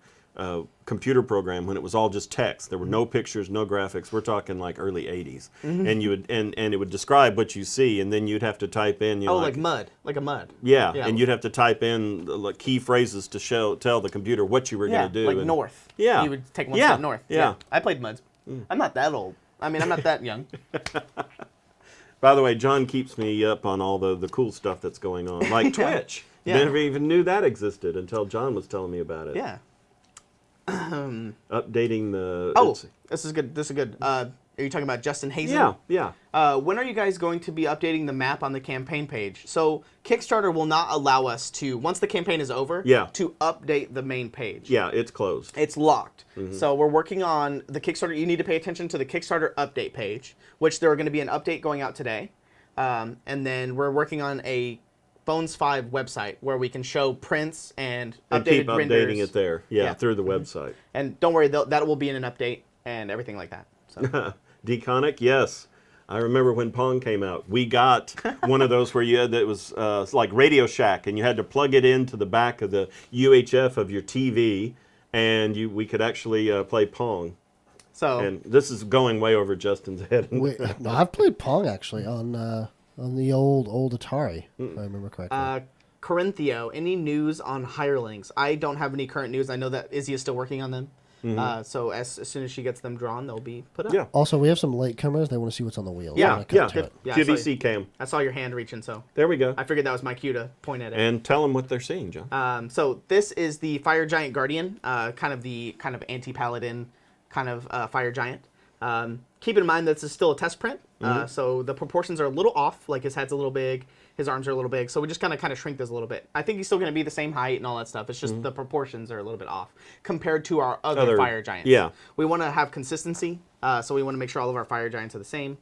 computer program when it was all just text. There were no pictures, no graphics. We're talking like early 80s. And you would and it would describe what you see, and then you'd have to type in, like mud, like a mud. Yeah, and you'd have to type in like key phrases to tell the computer what you were going to do. Like and, north. Yeah. You would take one step north. Yeah. I played muds. I'm not that old. I mean, I'm not that young. By the way, John keeps me up on all the cool stuff that's going on, like Twitch. Yeah. Never even knew that existed until John was telling me about it. Yeah. Updating the... This is good. Are you talking about Justin Hazen? Yeah. When are you guys going to be updating the map on the campaign page? So Kickstarter will not allow us to, once the campaign is over, to update the main page. Yeah, it's closed. It's locked. So we're working on the Kickstarter. You need to pay attention to the Kickstarter update page, which there are going to be an update going out today. And then we're working on a Bones 5 website where we can show prints and updated keep renders. updating it there. Yeah, through the website. And don't worry, that will be in an update and everything like that. So. Deconic, yes. I remember when Pong came out. We got one of those where you had that was like Radio Shack, and you had to plug it into the back of the UHF of your TV, and we could actually play Pong. So, and this is going way over Justin's head. No, I've played Pong actually on the old Atari, if I remember correctly. Corinthio, any news on hirelings? I don't have any current news. I know that Izzy is still working on them. So as soon as she gets them drawn, they'll be put up. Yeah. Also, we have some latecomers. They want to see what's on the wheels. Yeah. QVC cam. I saw your hand reaching, so there we go. I figured that was my cue to point at it. And tell them what they're seeing, John. So this is the Fire Giant Guardian, kind of anti-paladin kind of fire giant. Keep in mind that this is still a test print, So the proportions are a little off. Like his head's a little big, his arms are a little big. So we just kind of shrink this a little bit. I think he's still going to be the same height and all that stuff. It's just the proportions are a little bit off compared to our other fire giants. Yeah. We want to have consistency. So we want to make sure all of our fire giants are the same.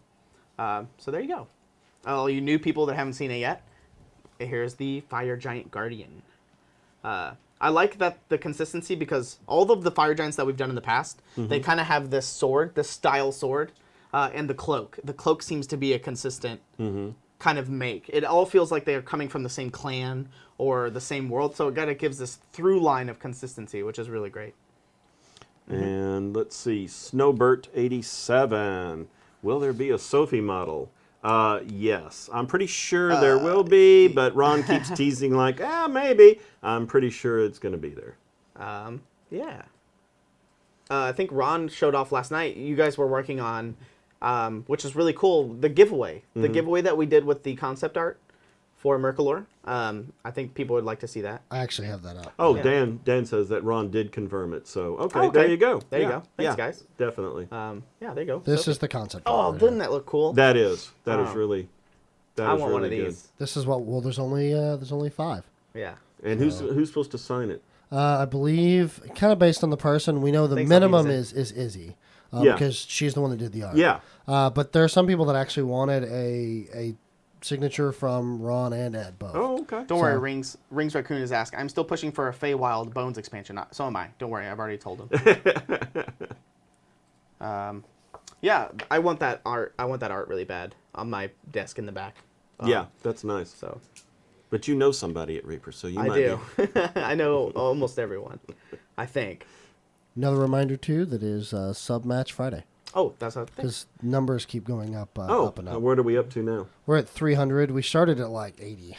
So there you go. All you new people that haven't seen it yet, here's the Fire Giant Guardian. I like that the consistency because all of the fire giants that we've done in the past, they kind of have this sword, this style sword, and the cloak. The cloak seems to be a consistent kind of make. It all feels like they're coming from the same clan or the same world, so it kind of gives this through line of consistency, which is really great. And let's see, Snowbert87. Will there be a Sophie model? Yes. I'm pretty sure there will be, but Ron keeps teasing like, maybe. I'm pretty sure it's going to be there. Yeah. I think Ron showed off last night. You guys were working on, which is really cool, the giveaway. The giveaway that we did with the concept art for Mercalore. I think people would like to see that. I actually have that up. Oh, Yeah. Dan says that Ron did confirm it. So, okay, Okay. there you go. There you Yeah. go. Thanks, Yeah, guys. Definitely. Yeah, there you go. This So- is the concept. Oh, art right doesn't here. that look cool? That is Oh. really, that I is want one of really good. these. This is what. Well, there's only 5. Yeah. And who's supposed to sign it? I believe, kind of based on the person, we know the Thanks, I'll minimum use is Izzy, Yeah. because she's the one that did the art. Yeah. But there are some people that actually wanted a signature from Ron and Ed both. Oh, okay. Don't worry, Rings Raccoon is asking. I'm still pushing for a Feywild Bones expansion. So am I. Don't worry, I've already told him. Yeah, I want that art. I want that art really bad on my desk in the back. Yeah, that's nice. So But you know somebody at Reaper, so you I might do. be. I know almost everyone. I think. Another reminder too that is sub match Friday, Oh, that's a thing. because numbers keep going up, Oh, up and up. what are we up to now? We're at 300. We started at like 80.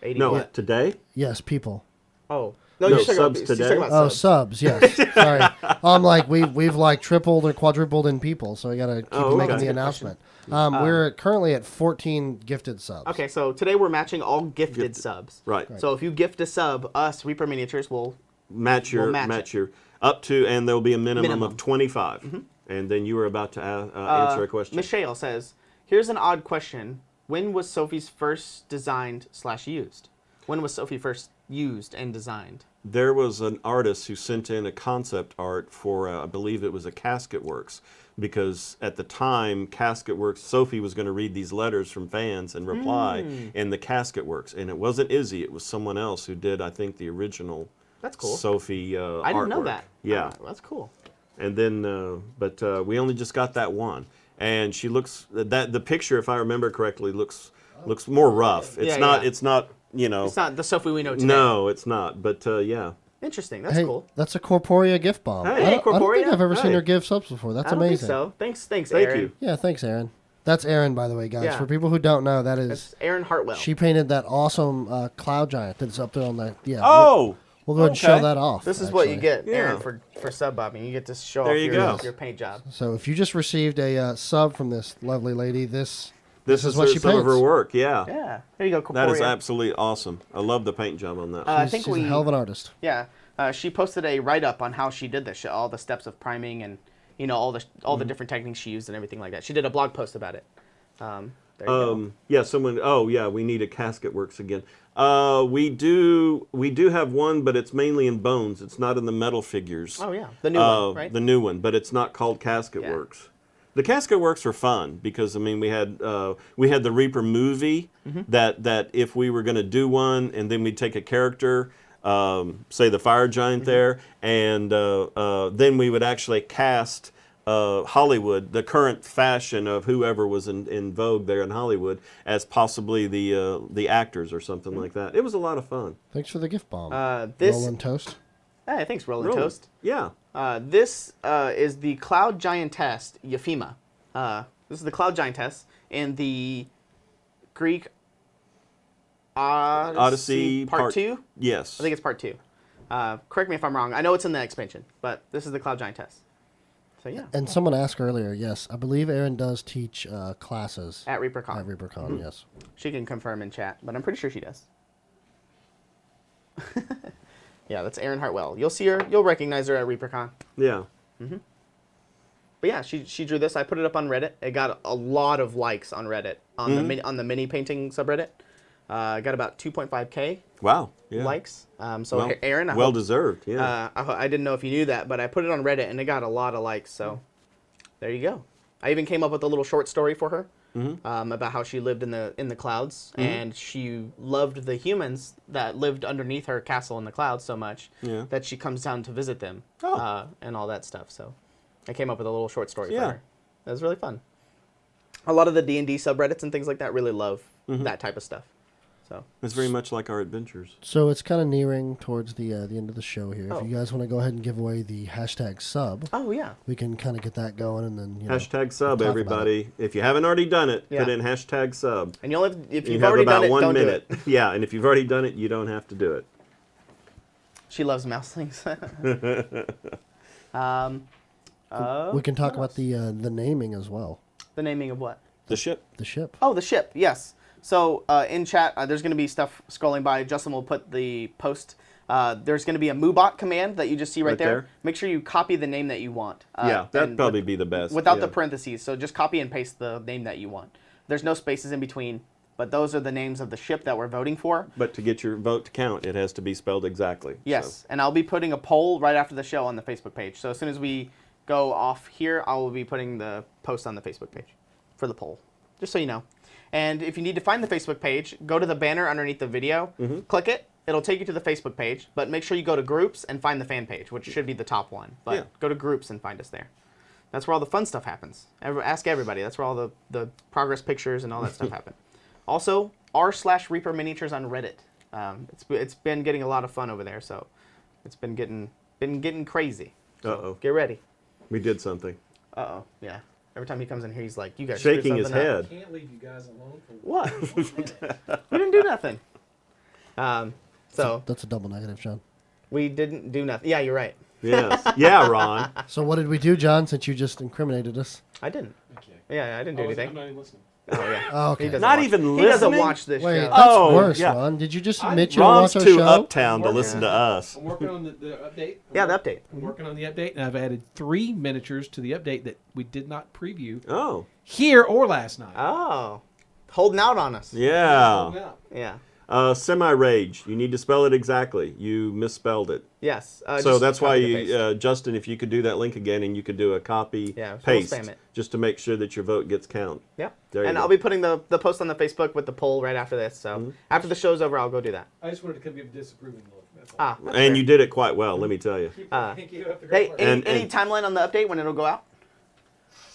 80. No, What? today? Yes, people. Oh. No, you're talking subs about, you're today? talking about Oh, subs. subs. Yes. Sorry. I'm like we've like tripled or quadrupled in people, so we gotta keep Oh, okay. making That's a the good announcement. We're currently at 14 gifted subs. Okay, so today we're matching all gifted subs. Right. So if you gift a sub, us, Reaper Miniatures, will Match your We'll match your up to, and there'll be a minimum Minimum. of 25. And then you were about to answer a question. Michelle says, here's an odd question. When was Sophie's first designed/used? When was Sophie first used and designed? There was an artist who sent in a concept art for, I believe it was a Casket Works, because at the time, Casket Works, Sophie was going to read these letters from fans and reply in the Casket Works. And it wasn't Izzy, it was someone else who did, I think, the original That's cool. Sophie I didn't know artwork. that. Yeah. Oh, that's cool. And then, but we only just got that one. And she looks, the picture, if I remember correctly, looks more rough. It's Yeah, not, yeah. it's not, you know. It's not the Sophie we know today. No, it's not. But yeah. Interesting. That's Hey, cool. that's a Corporea gift bomb. Hey, I don't think Corporea. I've ever seen Hey. her give subs before. That's I don't amazing. think so. Thanks, Thank Aaron. you. Yeah, thanks, Aaron. That's Aaron, by the way, guys. Yeah. For people who don't know, that is That's Aaron Hartwell. she painted that awesome cloud giant that's up there on the Oh! We'll go ahead and show okay. that off. This is what you actually. get, Yeah. Aaron, for sub bobbing. You get to show There off you your, go. your paint job. So if you just received a sub from this lovely lady, this This is is what she some of her paints. work, yeah. Yeah. There you go, That is Corporea. absolutely awesome. I love the paint job on that. I She's, think she's we. a hell of an artist. Yeah, she posted a write-up on how she did this, all the steps of priming and all the different techniques she used and everything like that. She did a blog post about it. There you go. Yeah, someone. Oh, yeah. We need a Casket Works again. We do have one, but it's mainly in bones. It's not in the metal figures. Oh yeah, the new one, right? The new one, but it's not called Casket Yeah. Works. The Casket Works are fun because I mean we had the Reaper movie that if we were going to do one and then we'd take a character, say the Fire Giant there, and then we would actually cast Hollywood, the current fashion of whoever was in vogue there in Hollywood, as possibly the actors or something like that. It was a lot of fun. Thanks for the gift bomb. This. Roland Toast. Hey, thanks, Rolling Really? Toast. Yeah. This is the Cloud Giantess Euphema. This is the Cloud Giantess in the Greek Odyssey Part 2. Yes. I think it's Part 2. Correct me if I'm wrong. I know it's in the expansion, but this is the Cloud Giantess. So yeah, And someone asked earlier, yes, I believe Aaron does teach classes at ReaperCon. at ReaperCon, yes. She can confirm in chat, but I'm pretty sure she does. Yeah, that's Erin Hartwell. You'll see her. You'll recognize her at ReaperCon. Yeah. But yeah, she drew this. I put it up on Reddit. It got a lot of likes on Reddit on the mini painting subreddit. I got about 2.5K Wow. Yeah. likes. So Aaron, well deserved. Yeah. I didn't know if you knew that, but I put it on Reddit and it got a lot of likes. So there you go. I even came up with a little short story for her about how she lived in the clouds and she loved the humans that lived underneath her castle in the clouds so much that she comes down to visit them and all that stuff. So I came up with a little short story for her. It was really fun. A lot of the D&D subreddits and things like that really love that type of stuff. So it's very much like our adventures. So it's kind of nearing towards the end of the show here. If you guys want to go ahead and give away the hashtag sub, we can kind of get that going and then hashtag sub, everybody. If you haven't already done it, put in hashtag sub. And if you've already done it, don't do it. Yeah, and if you've already done it, you don't have to do it. She loves mouselings. We can talk about the naming as well. The naming of what? The ship. The ship. Oh, the ship. Yes. So in chat, there's going to be stuff scrolling by. Justin will put the post. There's going to be a moobot command that you just see right there. Make sure you copy the name that you want. That'd probably be the best. Without the parentheses. So just copy and paste the name that you want. There's no spaces in between, but those are the names of the ship that we're voting for. But to get your vote to count, it has to be spelled exactly. Yes, and I'll be putting a poll right after the show on the Facebook page. So as soon as we go off here, I will be putting the post on the Facebook page for the poll, just so you know. And if you need to find the Facebook page, go to the banner underneath the video, click it. It'll take you to the Facebook page, but make sure you go to groups and find the fan page, which should be the top one. But go to groups and find us there. That's where all the fun stuff happens. Ask everybody. That's where all the progress pictures and all that stuff happen. Also, r/Reaper Miniatures on Reddit. It's been getting a lot of fun over there, so it's been getting crazy. So get ready. We did something. Yeah. Every time he comes in here, he's like, "You guys shaking his head." I can't leave you guys alone for what? We didn't do nothing. So that's a double negative, John. We didn't do nothing. Yeah, you're right. Yes. Yeah, Ron. So what did we do, John? Since you just incriminated us. I didn't. Okay. Yeah, I didn't do anything. I'm not even listening. Oh yeah. Oh, okay. He doesn't Not watch- even He doesn't listening? watch this Wait, show. that's worse, Ron. Did you just admit you don't Ron's watch our too show? uptown to listen to us. I'm working on the update. The update. I'm working on the update, and I've added 3 miniatures to the update that we did not preview Oh. here or last night. Oh, holding out on us. Yeah. Now, Yeah. Semi-rage. You need to spell it exactly. You misspelled it. Yes. So just that's why copy and paste. Justin, if you could do that link again and you could do a copy, Yeah, so we'll paste, spam it. just to make sure that your vote gets count. Yeah. There you And go. I'll be putting the post on the Facebook with the poll right after this. So after the show's over, I'll go do that. I just wanted to give a disapproving look. That's all. Ah. That's And fair. you did it quite well, let me tell you. Keep you up the Hey, great work. any And- timeline on the update when it'll go out?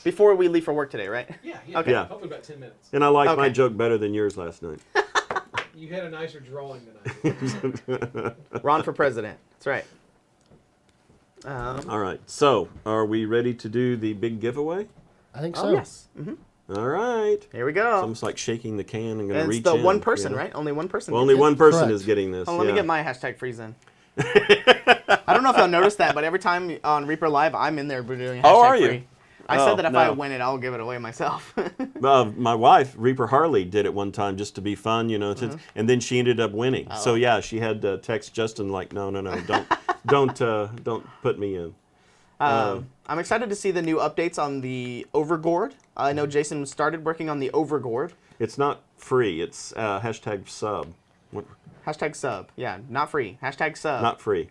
Before we leave for work today, right? Yeah. Okay. Yeah. Hopefully about 10 minutes. And I liked my Okay. joke better than yours last night. You had a nicer drawing than I did. Ron for president. That's right. All right. So, are we ready to do the big giveaway? I think so. Oh yes. All right. Here we It's go. almost like shaking the can. I'm going to And reach it's the in, one person, you know? right? Only one person. Well, only gets it. one person Correct. is getting this. Oh, let me yeah. get my hashtag freeze in. I don't know if y'all noticed that, but every time on Reaper Live, I'm in there doing hashtag Oh, are you? free. I Oh, said that if I no. win it, I'll give it away myself. My wife, Reaper Harley, did it one time just to be fun, you know, and then she ended up winning. Oh. So yeah, she had to text Justin like, no, don't put me in. I'm excited to see the new updates on the Overgourd. I know Jason started working on the Overgourd. It's not free. It's hashtag sub. Hashtag sub. Yeah, not free. Hashtag sub. Not free.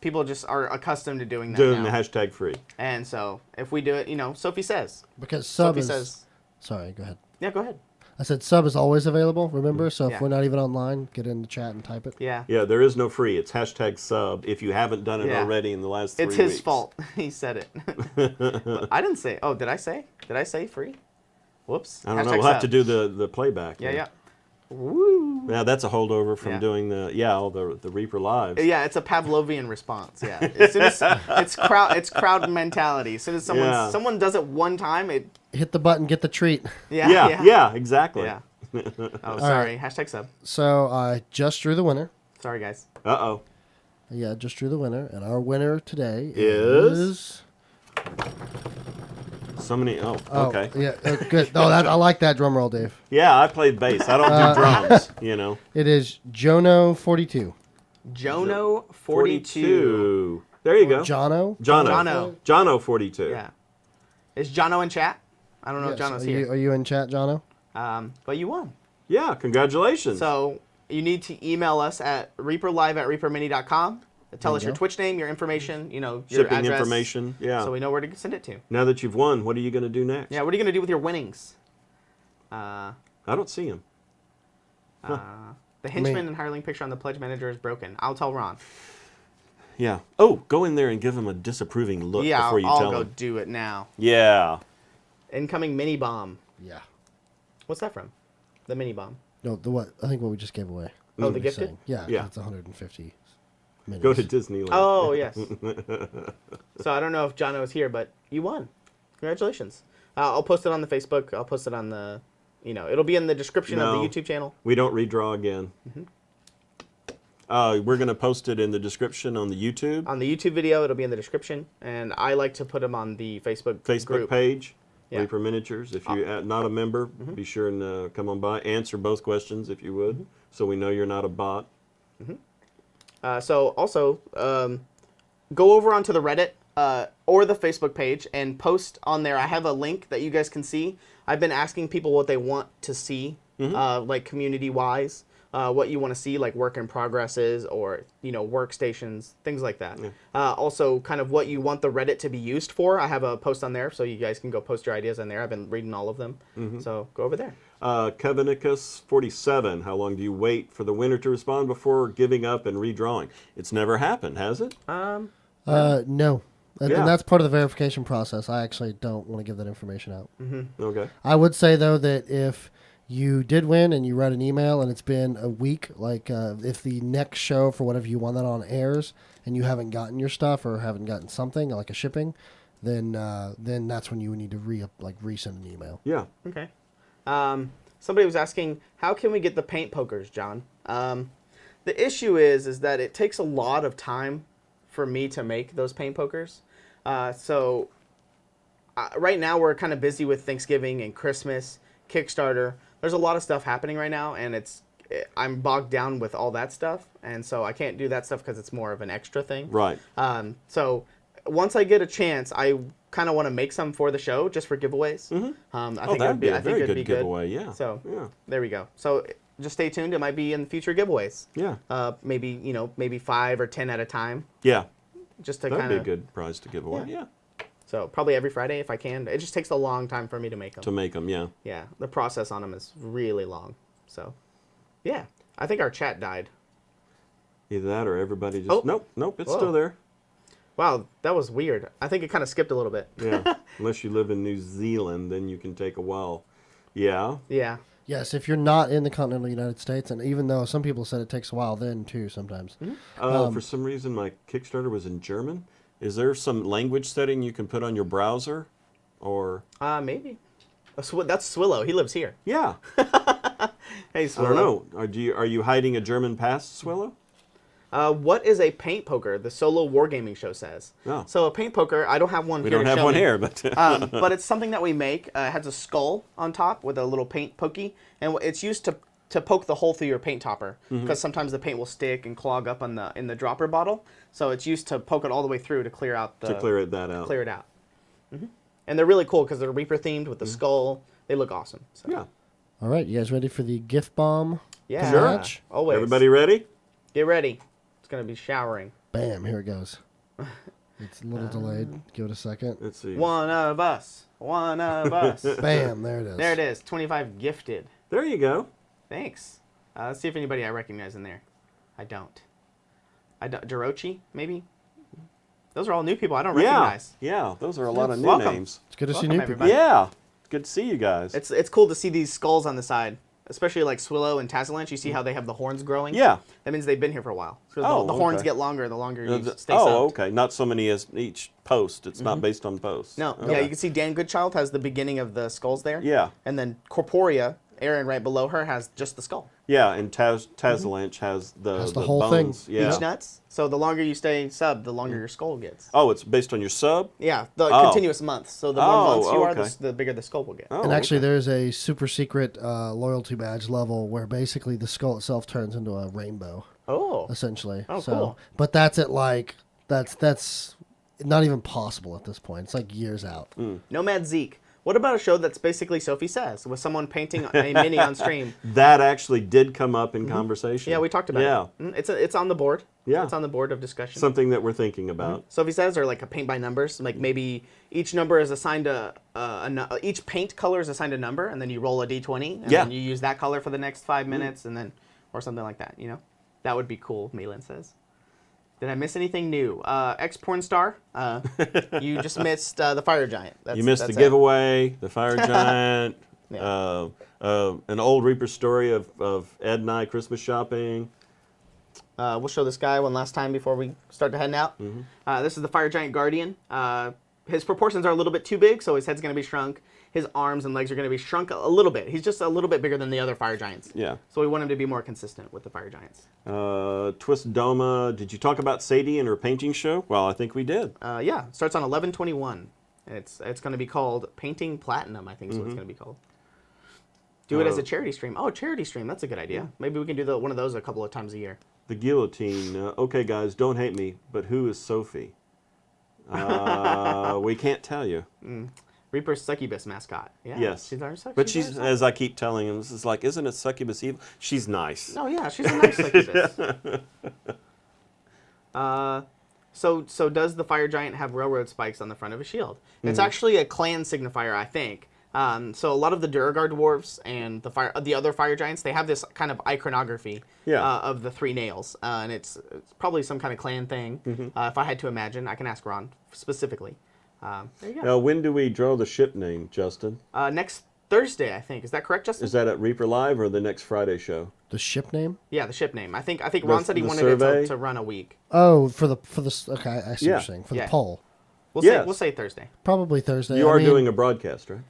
People just are accustomed to doing that Doing now. the hashtag free. And so if we do it, Sophie says. Because sub Sophie is. says. Sorry, go ahead. Yeah, go ahead. I said sub is always available, remember? So if Yeah. we're not even online, get in the chat and type it. Yeah. Yeah, there is no free. It's hashtag sub if you haven't done it Yeah. already in the last 3 It's weeks. his fault. He said it. But I didn't say. Oh, did I say? Did I say free? Whoops. I don't know. Hashtag We'll have sub. to do the playback. Yeah, then. yeah. Woo. Yeah, that's a holdover from Yeah. doing all the Reaper Lives. Yeah, it's a Pavlovian response. Yeah, as soon as it's crowd mentality. As soon as Yeah. someone does it one time, it Hit the button, get the treat. Yeah, exactly. yeah. Oh, sorry. Hashtag sub. So I just drew the winner. Sorry, guys. Uh-oh. Yeah, just drew the winner. And our winner today Is? is... So many. Oh, Oh, okay. yeah, good. Oh, I like that drum roll, Dave. Yeah, I played bass. I don't do drums, you know. It is Jono42. Jono 42. There you go. Jono? Jono. 42. Yeah. Is Jono in chat? I don't know if Jono's here. Are you in chat, Jono? But you won. Yeah, congratulations. So you need to email us at reaperlive@reapermini.com. Tell us your Twitch name, your information, your shipping address, information. Yeah. so we know where to send it to. Now that you've won, what are you going to do next? Yeah, what are you going to do with your winnings? I don't see him. The henchman and hireling picture on the pledge manager is broken. I'll tell Ron. Yeah. Oh, go in there and give him a disapproving look before you I'll tell go him. do it now. Yeah. Incoming mini bomb. Yeah. What's that from? The mini bomb. No, what we just gave away. Oh, the gifted? Yeah, Yeah. it's 150 minis. Go to Disneyland. Oh, yes. So I don't know if Jono is here, but you won. Congratulations. I'll post it on the Facebook. I'll post it on the, it'll be in the description of the YouTube channel. We don't redraw again. We're going to post it in the description on the YouTube. On the YouTube video, it'll be in the description. And I like to put them on the Facebook group. Page. Yeah. Reaper Miniatures. If you're not a member, be sure and come on by. Answer both questions if you would, so we know you're not a bot. So also, go over onto the Reddit or the Facebook page and post on there. I have a link that you guys can see. I've been asking people what they want to see, like community-wise, what you want to see, like work in progresses or, workstations, things like that. Yeah. Also, kind of what you want the Reddit to be used for. I have a post on there, so you guys can go post your ideas on there. I've been reading all of them. So go over there. Kevinicus 47. How long do you wait for the winner to respond before giving up and redrawing? It's never happened, has it? No. And Yeah. that's part of the verification process. I actually don't want to give that information out. Okay. I would say, though, that if you did win and you write an email and it's been a week, like if the next show for whatever you won that on airs and you haven't gotten your stuff or haven't gotten something, like a shipping, then that's when you would need to resend an email. Yeah. Okay. Somebody was asking, how can we get the paint pokers, John? The issue is that it takes a lot of time for me to make those paint pokers. So right now we're kind of busy with Thanksgiving and Christmas, Kickstarter. There's a lot of stuff happening right now, and I'm bogged down with all that stuff, and so I can't do that stuff because it's more of an extra thing. Right. So once I get a chance, I kind of want to make some for the show just for giveaways. I think that'd be a very it'd good be giveaway. Yeah. So yeah. there we go. So just stay tuned. It might be in future giveaways. Yeah. Maybe 5 or 10 at a time. Yeah. Just to That'd kind of be a good prize to give away. Yeah. So probably every Friday if I can. It just takes a long time for me to make them. To make them, yeah. Yeah, the process on them is really long. So, yeah, I think our chat died. Either that or everybody just... Oh. Nope, it's Whoa. still there. Wow, that was weird. I think it kind of skipped a little bit. Yeah. Unless you live in New Zealand, then you can take a while. Yeah. Yeah. Yes, if you're not in the continental United States, and even though some people said it takes a while then, too, sometimes. For some reason, my Kickstarter was in German. Is there some language setting you can put on your browser? Or... Maybe. That's Swillow. He lives here. Yeah. Hey, Swillow. I don't know. Are you hiding a German past, Swillow? What is a paint poker? The Solo Wargaming Show says. Oh. So a paint poker, I don't have one We here don't to have show one me. here, but... But it's something that we make. It has a skull on top with a little paint pokey, and it's used to poke the hole through your paint topper because sometimes the paint will stick and clog up in the dropper bottle. So it's used to poke it all the way through to clear out to clear that out. Clear it out. And they're really cool because they're Reaper themed with the skull. They look awesome. So. Yeah. All right, you guys ready for the gift bomb? Yeah. Sure. Match? Always. Everybody ready? Get ready. It's gonna be showering. Bam, here it goes. It's a little delayed. Give it a second. Let's see. One of us. One of us. Bam, there it is. There it is. 25 gifted. There you go. Thanks. Let's see if anybody I recognize in there. I don't. Jirochi, maybe? Those are all new people I don't recognize. Yeah, those are a lot of new Welcome. names. It's good to see Welcome, new everybody. people. Yeah. It's good to see you guys. It's cool to see these skulls on the side. Especially like Swillow and Tazalanch, you see how they have the horns growing? Yeah. That means they've been here for a while. So Oh, the horns okay. get longer the longer you stay Oh, subbed. okay. Not so many as each post. It's not based on posts. No, Okay. yeah, you can see Dan Goodchild has the beginning of the skulls there. Yeah. And then Corporea, Aaron right below her, has just the skull. Yeah, and Tazalanch has the whole bones. thing. Yeah. Each nuts. So the longer you stay subbed, the longer your skull gets. Oh, it's based on your sub? Yeah, the Oh. continuous months. So the more Oh, months you are, okay. the bigger the skull will get. Oh, And actually, okay. there's a super secret loyalty badge level where basically the skull itself turns into a rainbow, Oh. essentially. Oh, so, cool. But that's at like that's not even possible at this point. It's like years out. Nomad Zeke. What about a show that's basically Sophie Says, with someone painting a mini on stream? That actually did come up in conversation. Yeah, we talked about it. It's on the board. Yeah. It's on the board of discussion. Something that we're thinking about. Sophie Says, or like a paint by numbers. Like maybe each number is assigned each paint color is assigned a number, and then you roll a d20, and then you use that color for the next 5 minutes, and then, or something like that, you know? That would be cool, Malin says. Did I miss anything new? Ex-porn star, you just missed the Fire Giant. You missed the giveaway, the Fire Giant, an old Reaper story of Ed and I Christmas shopping. We'll show this guy one last time before we start to heading out. This is the Fire Giant Guardian. His proportions are a little bit too big, so his head's going to be shrunk. His arms and legs are going to be shrunk a little bit. He's just a little bit bigger than the other Fire Giants. Yeah. So we want him to be more consistent with the Fire Giants. Twist Doma. Did you talk about Sadie and her painting show? Well, I think we did. Yeah, it starts on 11/21. It's going to be called Painting Platinum, I think is what it's going to be called. Do it as a charity stream. Oh, charity stream. That's a good idea. Maybe we can do one of those a couple of times a year. The Guillotine. Okay, guys, don't hate me, but who is Sophie? We can't tell you. Reaper's succubus mascot. Yeah, Yes. she's our succubus. But she's, as I keep telling him, this is like, isn't it succubus evil? She's nice. Oh yeah, she's a nice succubus. So does the Fire Giant have railroad spikes on the front of his shield? It's actually a clan signifier, I think. So a lot of the Duragard dwarves and the other Fire Giants, they have this kind of iconography of the 3 nails, and it's probably some kind of clan thing. If I had to imagine, I can ask Ron specifically. There you go. When do we draw the ship name, Justin? Next Thursday, I think. Is that correct, Justin? Is that at Reaper Live or the next Friday show? The ship name? Yeah, the ship name. I think Ron said he wanted survey? it to run a week. Oh, for the okay, I see what Yeah. you're saying. For the poll. We'll say Thursday. Probably Thursday. You are doing a broadcast, right?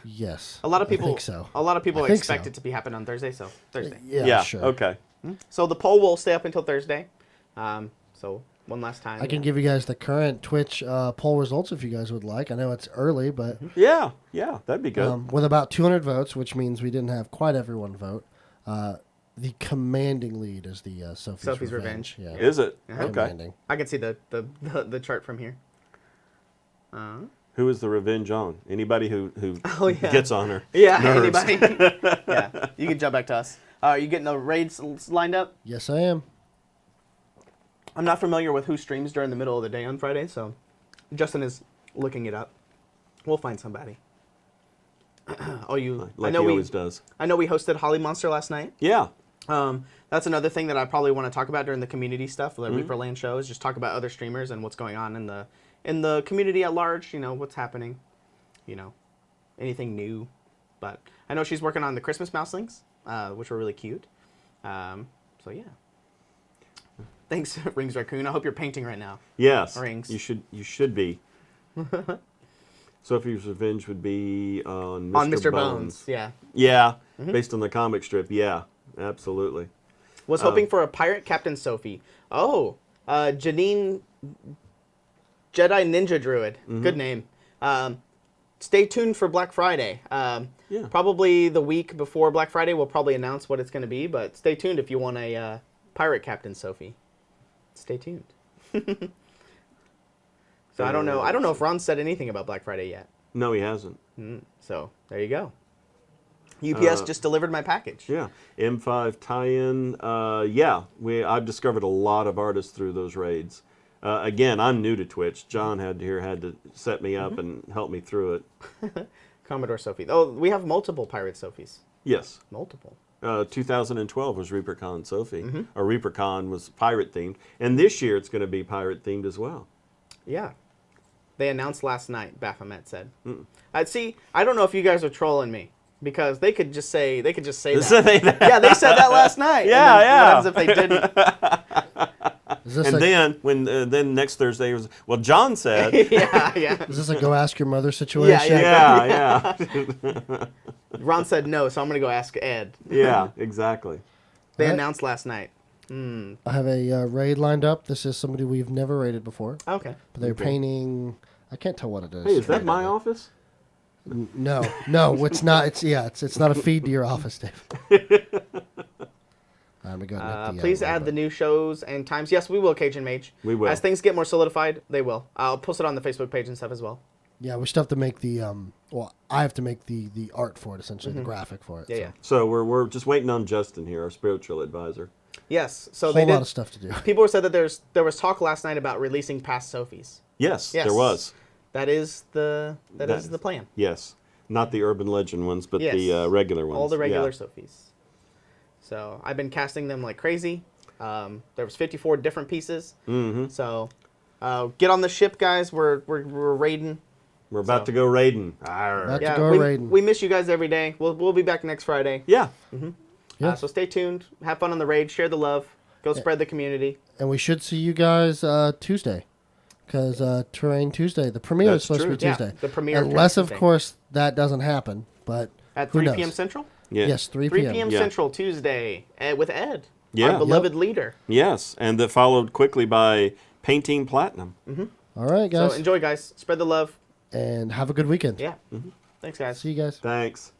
Yes. A lot of people I think so. A lot of people I think expect so. it to be happen on Thursday, so Thursday. Yeah, sure. Okay. So the poll will stay up until Thursday. So one last time. I can give you guys the current Twitch poll results if you guys would like. I know it's early, but Yeah, that'd be good. with about 200 votes, which means we didn't have quite everyone vote, the commanding lead is the Sophie's Revenge. Yeah. Is it? Okay. Commanding. I can see the chart from here. Who is the revenge on? Anybody who gets on her. Yeah, nerves. anybody. Yeah, you can jump back to us. Are you getting the raids lined up? Yes, I am. I'm not familiar with who streams during the middle of the day on Friday, so Justin is looking it up. We'll find somebody. Like he always does. I know we hosted Holly Monster last night. Yeah. That's another thing that I probably want to talk about during the community stuff, the Reaperland show, is just talk about other streamers and what's going on in the community at large. You know, what's happening. You know, anything new. But I know she's working on the Christmas mouselings, which were really cute. So yeah. Thanks, Rings Raccoon. I hope you're painting right now. Yes. Rings. You should be. Sophie's Revenge would be on Mr. Bones. Yeah. Yeah. Based on the comic strip. Yeah. Absolutely. Was hoping for a pirate Captain Sophie. Oh, Janine Jedi Ninja Druid. Good name. Stay tuned for Black Friday. Probably the week before Black Friday, we'll probably announce what it's going to be. But stay tuned if you want a pirate Captain Sophie. Stay tuned. So I don't know. I don't know if Ron said anything about Black Friday yet. No, he hasn't. So there you go. UPS just delivered my package. Yeah. M5 tie-in. I've discovered a lot of artists through those raids. Again, I'm new to Twitch. John had to set me up and help me through it. Commodore Sophie. Oh, we have multiple pirate Sophies. Yes. Multiple. 2012 was ReaperCon Sophie. Or ReaperCon was pirate themed. And this year it's going to be pirate themed as well. Yeah. They announced last night, Baphomet said. See, I don't know if you guys are trolling me. Because they could just say that. Yeah, they said that last night. Yeah, What happens if they didn't? Then next Thursday was, well, John said. yeah. Is this a go ask your mother situation? Yeah. Ron said no, so I'm going to go ask Ed. Yeah, exactly. They announced last night. I have a raid lined up. This is somebody we've never raided before. Okay. But they're painting. I can't tell what it is. Hey, is that my office? No, it's not. It's not a feed to your office, Dave. I'm gonna go ahead and make Please the, add the new shows and times. Yes, we will, Cajun Mage. We will. As things get more solidified, they will. I'll post it on the Facebook page and stuff as well. Yeah, we still have to make the well, I have to make the art for it, essentially, the graphic for it. Yeah, so. yeah. So we're just waiting on Justin here, our spiritual advisor. Yes. So Whole lot of stuff to do. People said that there was talk last night about releasing past Sophies. Yes, Yes. there was. That is the plan. Yes, not the urban legend ones, but Yes. the regular ones. All the regular Yeah. Sophies. So I've been casting them like crazy. There was 54 different pieces. Mm-hmm. So get on the ship, guys. We're raiding. We're about So- to go raiding. Arr. That's- Yeah, go we, raiding. we miss you guys every day. We'll be back next Friday. Yeah. Yeah. So stay tuned. Have fun on the raid. Share the love. Go spread the community. And we should see you guys Tuesday, because Terrain Tuesday, the premiere That's is supposed true. to be Yeah, Tuesday. the premiere of Unless, Terrain of Tuesday. course, that doesn't happen. But At who 3 knows? p.m. Central? Yeah. Yes, 3 3 p.m. p.m. Yeah. Central Tuesday with Ed, Yeah. our beloved leader. Yes, and that followed quickly by Painting Platinum. All right, guys, So enjoy, guys. Spread the love. and have a good weekend. Yeah. Thanks, guys. See you guys. Thanks.